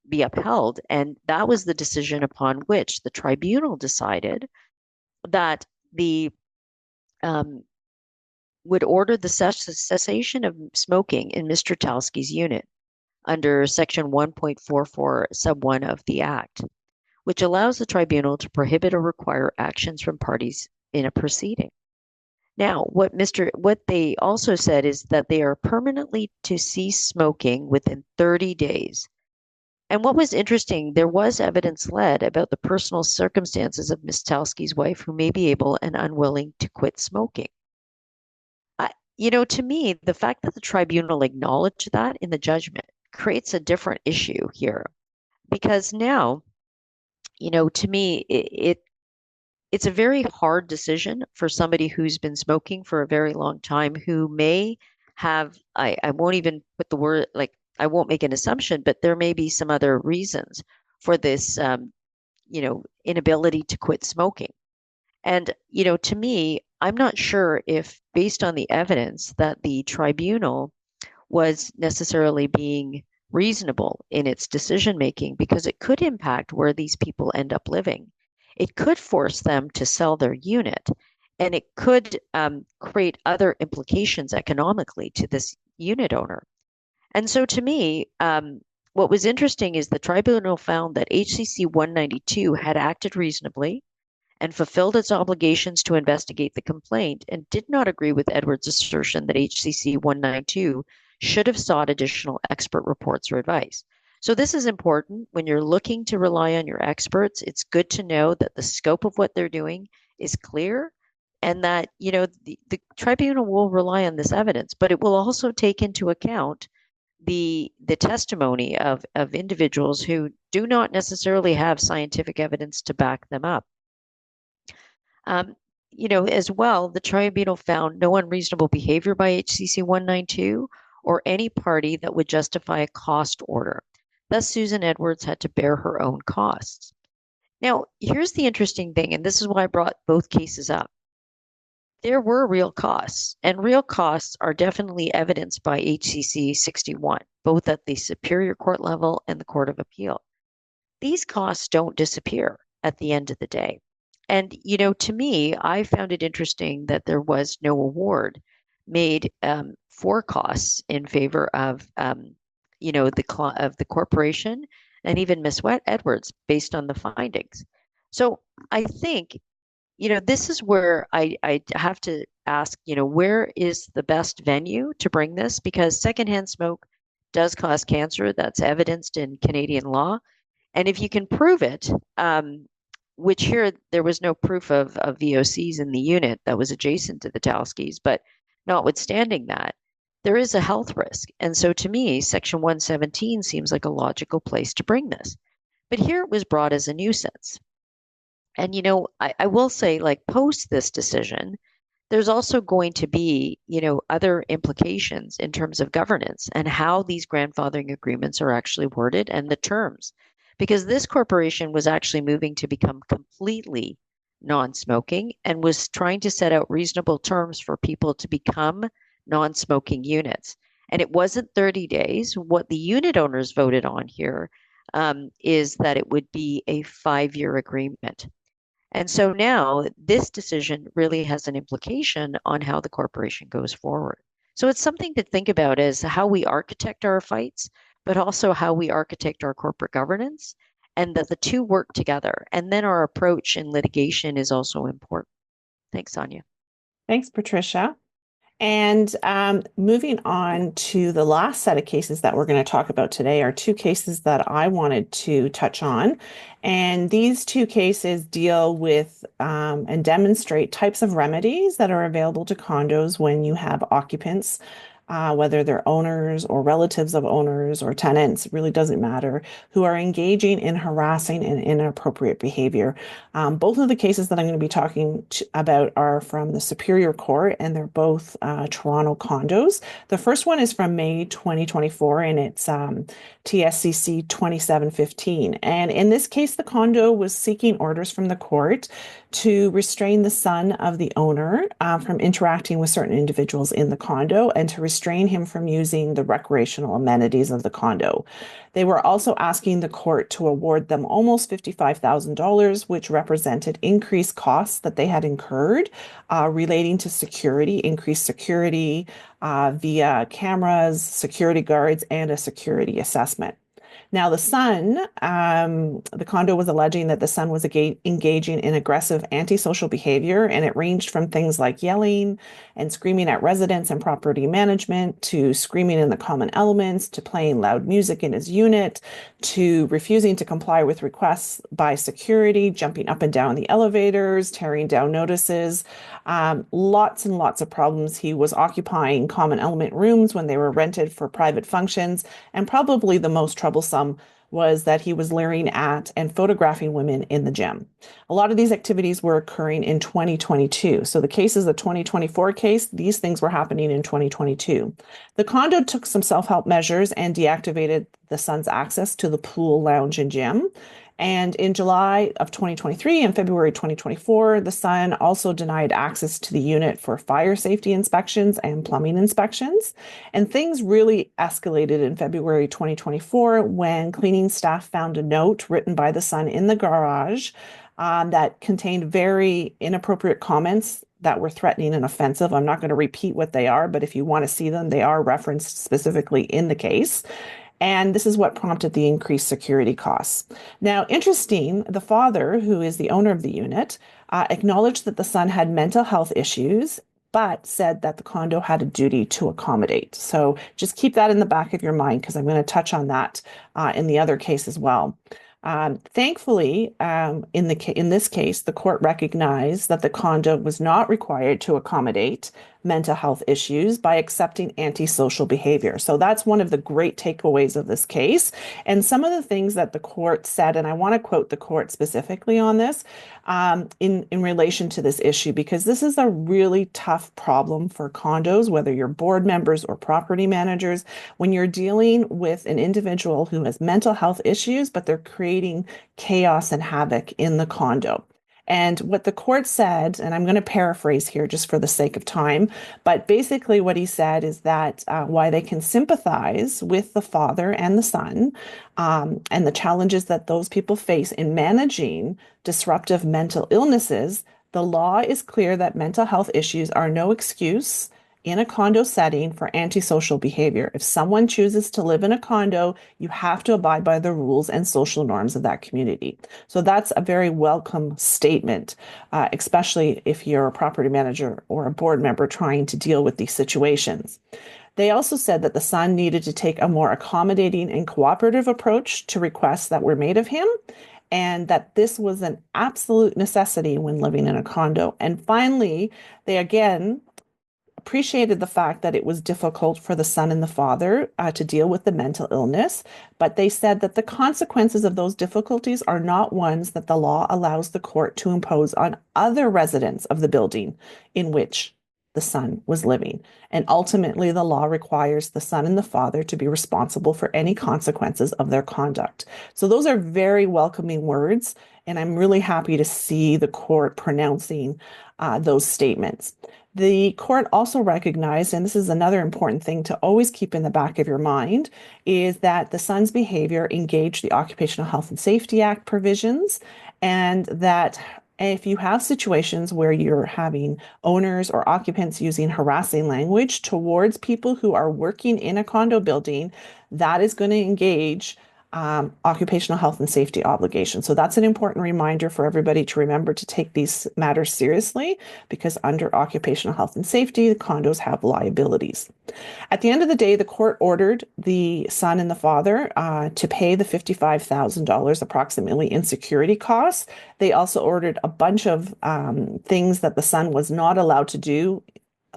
Speaker 6: be upheld. And that was the decision upon which the tribunal decided that the would order the cessation of smoking in Mr. Talski's unit under Section 1.44 sub 1 of the Act, which allows the tribunal to prohibit or require actions from parties in a proceeding. Now, what they also said is that they are permanently to cease smoking within 30 days. And what was interesting, there was evidence led about the personal circumstances of Ms. Talski's wife, who may be able and unwilling to quit smoking. To me, the fact that the tribunal acknowledged that in the judgment creates a different issue here, because now, to me, it's a very hard decision for somebody who's been smoking for a very long time, who may have, I won't even put the word, I won't make an assumption, but there may be some other reasons for this, inability to quit smoking. And, to me, I'm not sure if, based on the evidence, that the tribunal was necessarily being reasonable in its decision making, because it could impact where these people end up living. It could force them to sell their unit, and it could create other implications economically to this unit owner. And so to me, what was interesting is the tribunal found that HCC 192 had acted reasonably and fulfilled its obligations to investigate the complaint, and did not agree with Edwards' assertion that HCC 192 should have sought additional expert reports or advice. So this is important. When you're looking to rely on your experts, it's good to know that the scope of what they're doing is clear, and that the tribunal will rely on this evidence, but it will also take into account the testimony of individuals who do not necessarily have scientific evidence to back them up. As well, the tribunal found no unreasonable behavior by HCC 192 or any party that would justify a cost order. Thus, Susan Edwards had to bear her own costs. Now, here's the interesting thing, and this is why I brought both cases up. There were real costs, and real costs are definitely evidenced by HCC 61, both at the Superior Court level and the Court of Appeal. These costs don't disappear at the end of the day. And, to me, I found it interesting that there was no award made for costs in favor of, the corporation and even Ms. Edwards based on the findings. So I think this is where I have to ask, where is the best venue to bring this? Because secondhand smoke does cause cancer. That's evidenced in Canadian law. And if you can prove it, which here there was no proof of VOCs in the unit that was adjacent to the Talskis, but notwithstanding that, there is a health risk. And so to me, Section 117 seems like a logical place to bring this. But here it was brought as a nuisance. And, I will say, like, post this decision, there's also going to be, other implications in terms of governance and how these grandfathering agreements are actually worded and the terms. Because this corporation was actually moving to become completely non-smoking and was trying to set out reasonable terms for people to become non-smoking units. And it wasn't 30 days. What the unit owners voted on here is that it would be a 5-year agreement. And so now this decision really has an implication on how the corporation goes forward. So it's something to think about as how we architect our fights, but also how we architect our corporate governance, and that the two work together. And then our approach in litigation is also important. Thanks, Sonja.
Speaker 1: Thanks, Patricia. And moving on to the last set of cases that we're going to talk about today are two cases that I wanted to touch on. And these two cases deal with and demonstrate types of remedies that are available to condos when you have occupants, whether they're owners or relatives of owners or tenants, it really doesn't matter, who are engaging in harassing and inappropriate behavior. Both of the cases that I'm going to be talking about are from the Superior Court, and they're both Toronto condos. The first one is from May 2024, and it's TSCC 2715. And in this case, the condo was seeking orders from the court to restrain the son of the owner from interacting with certain individuals in the condo and to restrain him from using the recreational amenities of the condo. They were also asking the court to award them almost $55,000, which represented increased costs that they had incurred relating to security, increased security via cameras, security guards, and a security assessment. Now, the son, the condo was alleging that the son was engaging in aggressive antisocial behavior, and it ranged from things like yelling and screaming at residents and property management, to screaming in the common elements, to playing loud music in his unit, to refusing to comply with requests by security, jumping up and down the elevators, tearing down notices, lots and lots of problems. He was occupying common element rooms when they were rented for private functions, and probably the most troublesome was that he was leering at and photographing women in the gym. A lot of these activities were occurring in 2022. So the case is a 2024 case. These things were happening in 2022. The condo took some self-help measures and deactivated the son's access to the pool, lounge, and gym. And in July of 2023 and February 2024, the son also denied access to the unit for fire safety inspections and plumbing inspections. And things really escalated in February 2024 when cleaning staff found a note written by the son in the garage that contained very inappropriate comments that were threatening and offensive. I'm not going to repeat what they are, but if you want to see them, they are referenced specifically in the case. And this is what prompted the increased security costs. Now, interesting, the father, who is the owner of the unit, acknowledged that the son had mental health issues, but said that the condo had a duty to accommodate. So just keep that in the back of your mind, because I'm going to touch on that in the other case as well. Thankfully, in this case, the court recognized that the condo was not required to accommodate mental health issues by accepting antisocial behavior. So that's one of the great takeaways of this case. And some of the things that the court said, and I want to quote the court specifically on this in relation to this issue, because this is a really tough problem for condos, whether you're board members or property managers, when you're dealing with an individual who has mental health issues, but they're creating chaos and havoc in the condo. And what the court said, and I'm going to paraphrase here just for the sake of time, but basically what he said is that why they can sympathize with the father and the son and the challenges that those people face in managing disruptive mental illnesses, the law is clear that mental health issues are no excuse in a condo setting for antisocial behavior. If someone chooses to live in a condo, you have to abide by the rules and social norms of that community. So that's a very welcome statement, especially if you're a property manager or a board member trying to deal with these situations. They also said that the son needed to take a more accommodating and cooperative approach to requests that were made of him, and that this was an absolute necessity when living in a condo. And finally, they again appreciated the fact that it was difficult for the son and the father to deal with the mental illness, but they said that the consequences of those difficulties are not ones that the law allows the court to impose on other residents of the building in which the son was living. And ultimately, the law requires the son and the father to be responsible for any consequences of their conduct. So those are very welcoming words, and I'm really happy to see the court pronouncing those statements. The court also recognized, and this is another important thing to always keep in the back of your mind, is that the son's behavior engaged the Occupational Health and Safety Act provisions, and that if you have situations where you're having owners or occupants using harassing language towards people who are working in a condo building, that is going to engage occupational health and safety obligations. So that's an important reminder for everybody to remember to take these matters seriously, because under occupational health and safety, the condos have liabilities. At the end of the day, the court ordered the son and the father to pay the $55,000 approximately in security costs. They also ordered a bunch of things that the son was not allowed to do,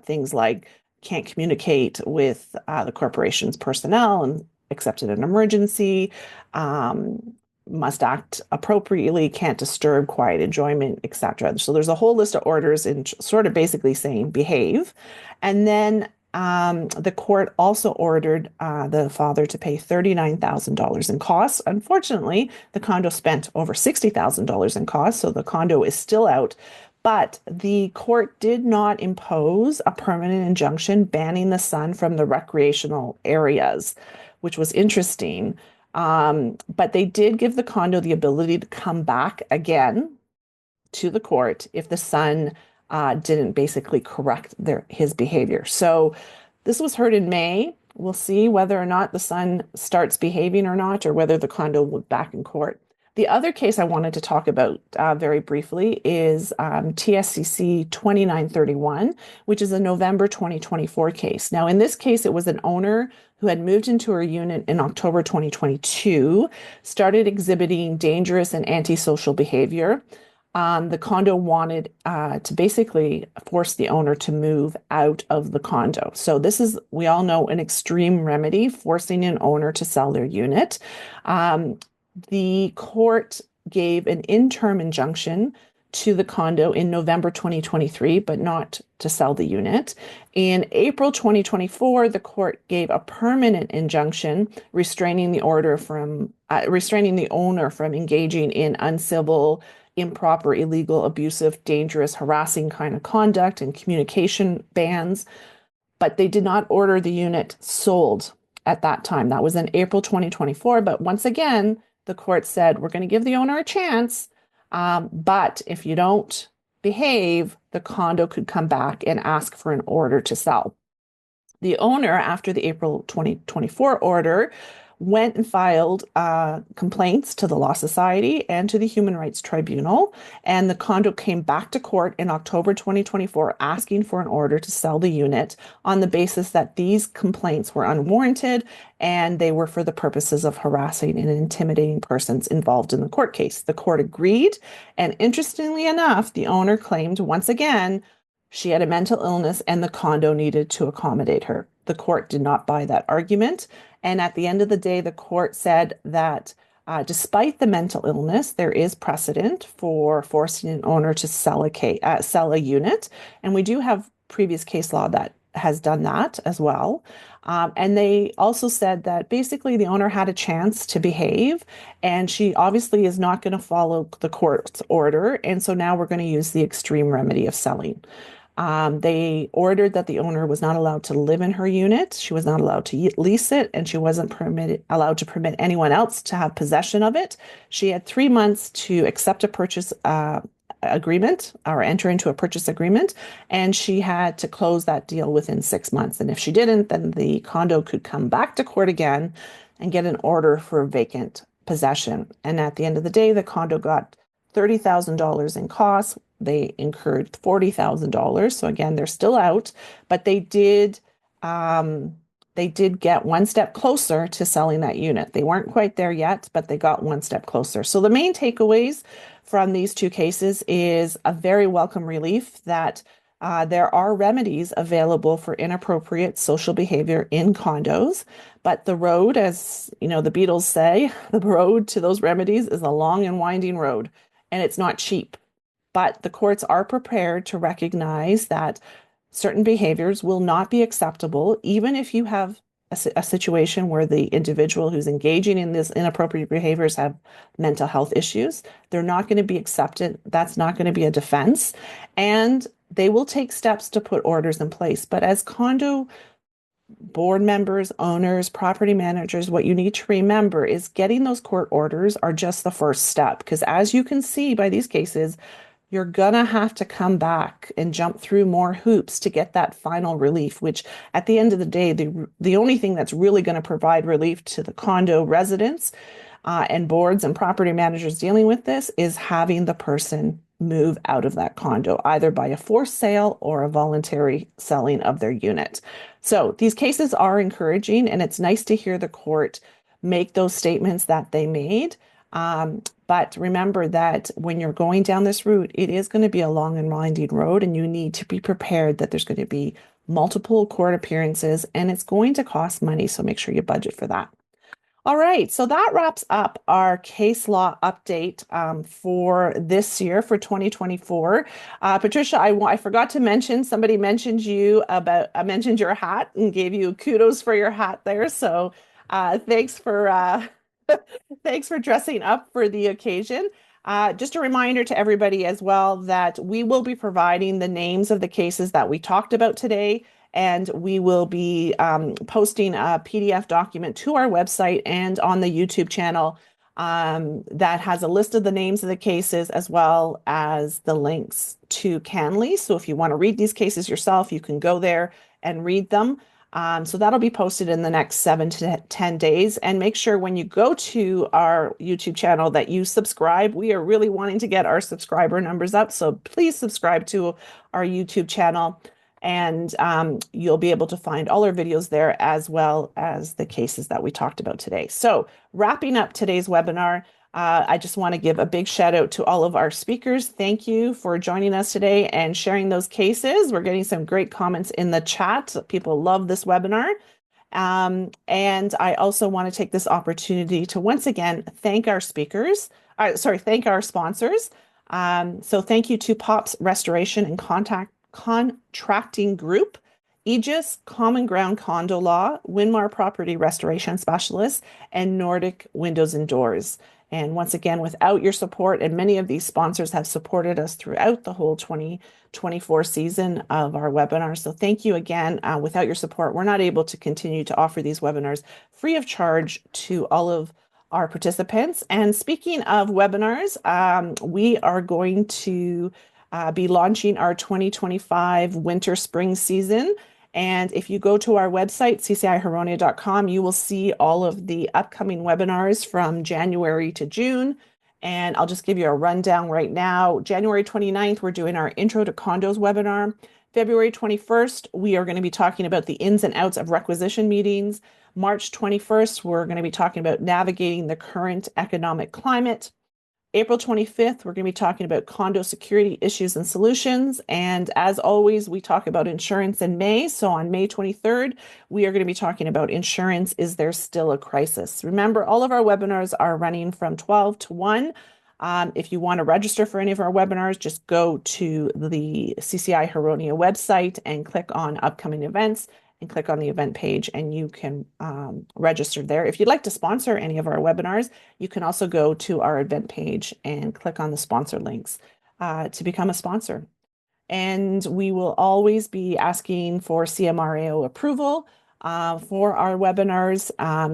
Speaker 1: things like can't communicate with the corporation's personnel and except in an emergency, must act appropriately, can't disturb quiet enjoyment, etc. So there's a whole list of orders in sort of basically saying behave. And then the court also ordered the father to pay $39,000 in costs. Unfortunately, the condo spent over $60,000 in costs, so the condo is still out. But the court did not impose a permanent injunction banning the son from the recreational areas, which was interesting. But they did give the condo the ability to come back again to the court if the son didn't basically correct his behavior. So this was heard in May. We'll see whether or not the son starts behaving or not, or whether the condo will be back in court. The other case I wanted to talk about very briefly is TSCC 2931, which is a November 2024 case. Now, in this case, it was an owner who had moved into her unit in October 2022, started exhibiting dangerous and antisocial behavior. The condo wanted to basically force the owner to move out of the condo. So this is, we all know, an extreme remedy, forcing an owner to sell their unit. The court gave an interim injunction to the condo in November 2023, but not to sell the unit. In April 2024, the court gave a permanent injunction restraining the owner from engaging in uncivil, improper, illegal, abusive, dangerous, harassing kind of conduct and communication bans. But they did not order the unit sold at that time. That was in April 2024. But once again, the court said, we're going to give the owner a chance, but if you don't behave, the condo could come back and ask for an order to sell. The owner, after the April 2024 order, went and filed complaints to the Law Society and to the Human Rights Tribunal, and the condo came back to court in October 2024 asking for an order to sell the unit on the basis that these complaints were unwarranted and they were for the purposes of harassing and intimidating persons involved in the court case. The court agreed, and interestingly enough, the owner claimed once again she had a mental illness and the condo needed to accommodate her. The court did not buy that argument. And at the end of the day, the court said that despite the mental illness, there is precedent for forcing an owner to sell a unit. And we do have previous case law that has done that as well. And they also said that basically the owner had a chance to behave, and she obviously is not going to follow the court's order. And so now we're going to use the extreme remedy of selling. They ordered that the owner was not allowed to live in her unit. She was not allowed to lease it, and she wasn't allowed to permit anyone else to have possession of it. She had 3 months to accept a purchase agreement or enter into a purchase agreement, and she had to close that deal within 6 months. And if she didn't, then the condo could come back to court again and get an order for vacant possession. And at the end of the day, the condo got $30,000 in costs. They incurred $40,000. So again, they're still out, but they did get one step closer to selling that unit. They weren't quite there yet, but they got one step closer. So the main takeaways from these two cases is a very welcome relief that there are remedies available for inappropriate social behavior in condos, but the road, as you know, the Beatles say, the road to those remedies is a long and winding road, and it's not cheap. But the courts are prepared to recognize that certain behaviors will not be acceptable, even if you have a situation where the individual who's engaging in this inappropriate behaviors have mental health issues. They're not going to be accepted. That's not going to be a defense. And they will take steps to put orders in place. But as condo board members, owners, property managers, what you need to remember is getting those court orders are just the first step. Because as you can see by these cases, you're going to have to come back and jump through more hoops to get that final relief, which at the end of the day, the only thing that's really going to provide relief to the condo residents and boards and property managers dealing with this is having the person move out of that condo, either by a forced sale or a voluntary selling of their unit. So these cases are encouraging, and it's nice to hear the court make those statements that they made. But remember that when you're going down this route, it is going to be a long and winding road, and you need to be prepared that there's going to be multiple court appearances and it's going to cost money. So make sure you budget for that. All right, so that wraps up our case law update for this year, for 2024. Patricia, I forgot to mention, somebody mentioned mentioned your hat and gave you kudos for your hat there. So thanks for thanks for dressing up for the occasion. Just a reminder to everybody as well that we will be providing the names of the cases that we talked about today, and we will be posting a PDF document to our website and on the YouTube channel that has a list of the names of the cases as well as the links to Canley. So if you want to read these cases yourself, you can go there and read them. So that'll be posted in the next 7 to 10 days. And make sure when you go to our YouTube channel that you subscribe. We are really wanting to get our subscriber numbers up. So please subscribe to our YouTube channel, and you'll be able to find all our videos there as well as the cases that we talked about today. So wrapping up today's webinar, I just want to give a big shout out to all of our speakers. Thank you for joining us today and sharing those cases. We're getting some great comments in the chat. People love this webinar. And I also want to take this opportunity to once again thank our speakers. Thank our sponsors. So thank you to Pops Restoration and Contracting Group, Aegis, Common Ground Condo Law, Winmar Property Restoration Specialists, and Nordic Windows and Doors. And once again, without your support, and many of these sponsors have supported us throughout the whole 2024 season of our webinars. So thank you again. Without your support, we're not able to continue to offer these webinars free of charge to all of our participants. And speaking of webinars, we are going to be launching our 2025 winter spring season. And if you go to our website, ccihuronia.com, you will see all of the upcoming webinars from January to June. And I'll just give you a rundown right now. January 29th, we're doing our Intro to Condos webinar. February 21st, we are going to be talking about the ins and outs of requisition meetings. March 21st, we're going to be talking about navigating the current economic climate. April 25th, we're going to be talking about condo security issues and solutions. And as always, we talk about insurance in May. So on May 23rd, we are going to be talking about insurance. Is there still a crisis? Remember, all of our webinars are running from 12 to 1. If you want to register for any of our webinars, just go to the CCI Huronia website and click on upcoming events and click on the event page, and you can register there. If you'd like to sponsor any of our webinars, you can also go to our event page and click on the sponsor links to become a sponsor. And we will always be asking for CMRAO approval for our webinars.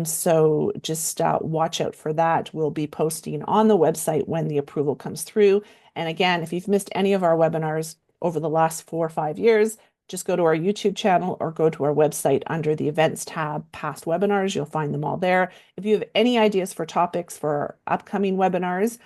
Speaker 1: So just watch out for that. We'll be posting on the website when the approval comes through. And again, if you've missed any of our webinars over the last 4 or 5 years, just go to our YouTube channel or go to our website under the events tab, past webinars. You'll find them all there. If you have any ideas for topics for our upcoming webinars,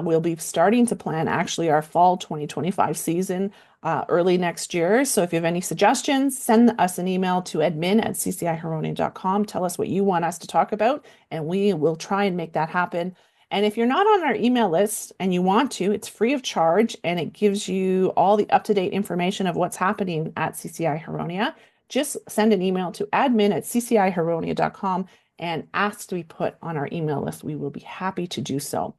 Speaker 1: we'll be starting to plan actually our fall 2025 season early next year. So if you have any suggestions, send us an email to admin@ccihuronia.com. Tell us what you want us to talk about, and we will try and make that happen. And if you're not on our email list and you want to, it's free of charge and it gives you all the up-to-date information of what's happening at CCI Huronia. Just send an email to admin@ccihuronia.com and ask to be put on our email list. We will be happy to do so.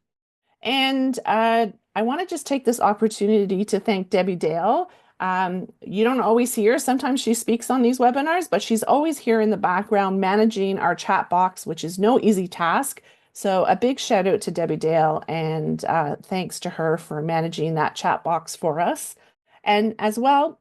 Speaker 1: And I want to just take this opportunity to thank Debbie Dale. You don't always hear, sometimes she speaks on these webinars, but she's always here in the background managing our chat box, which is no easy task. So a big shout out to Debbie Dale and thanks to her for managing that chat box for us. And as well,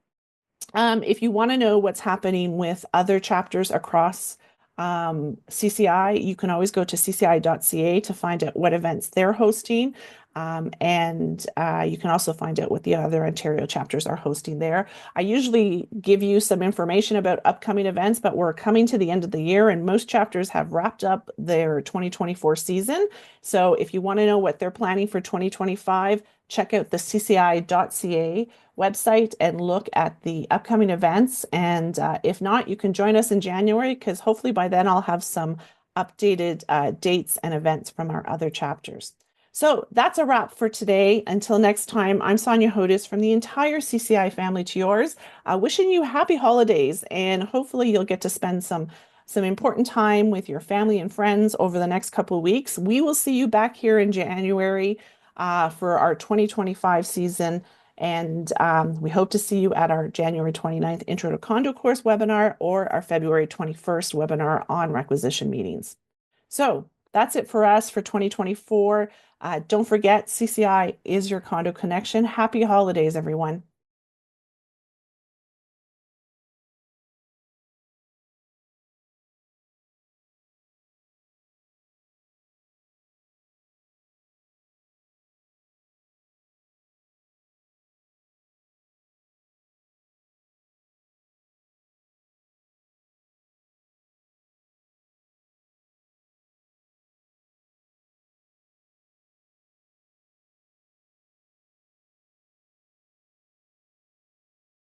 Speaker 1: if you want to know what's happening with other chapters across CCI, you can always go to cci.ca to find out what events they're hosting. And you can also find out what the other Ontario chapters are hosting there. I usually give you some information about upcoming events, but we're coming to the end of the year and most chapters have wrapped up their 2024 season. So if you want to know what they're planning for 2025, check out the cci.ca website and look at the upcoming events. And if not, you can join us in January because hopefully by then I'll have some updated dates and events from our other chapters. So that's a wrap for today. Until next time, I'm Sonja Hodis from the entire CCI family to yours, wishing you happy holidays and hopefully you'll get to spend some important time with your family and friends over the next couple of weeks. We will see you back here in January for our 2025 season. And we hope to see you at our January 29th Intro to Condo course webinar or our February 21st webinar on requisition meetings. So that's it for us for 2024. Don't forget, CCI is your condo connection. Happy holidays, everyone.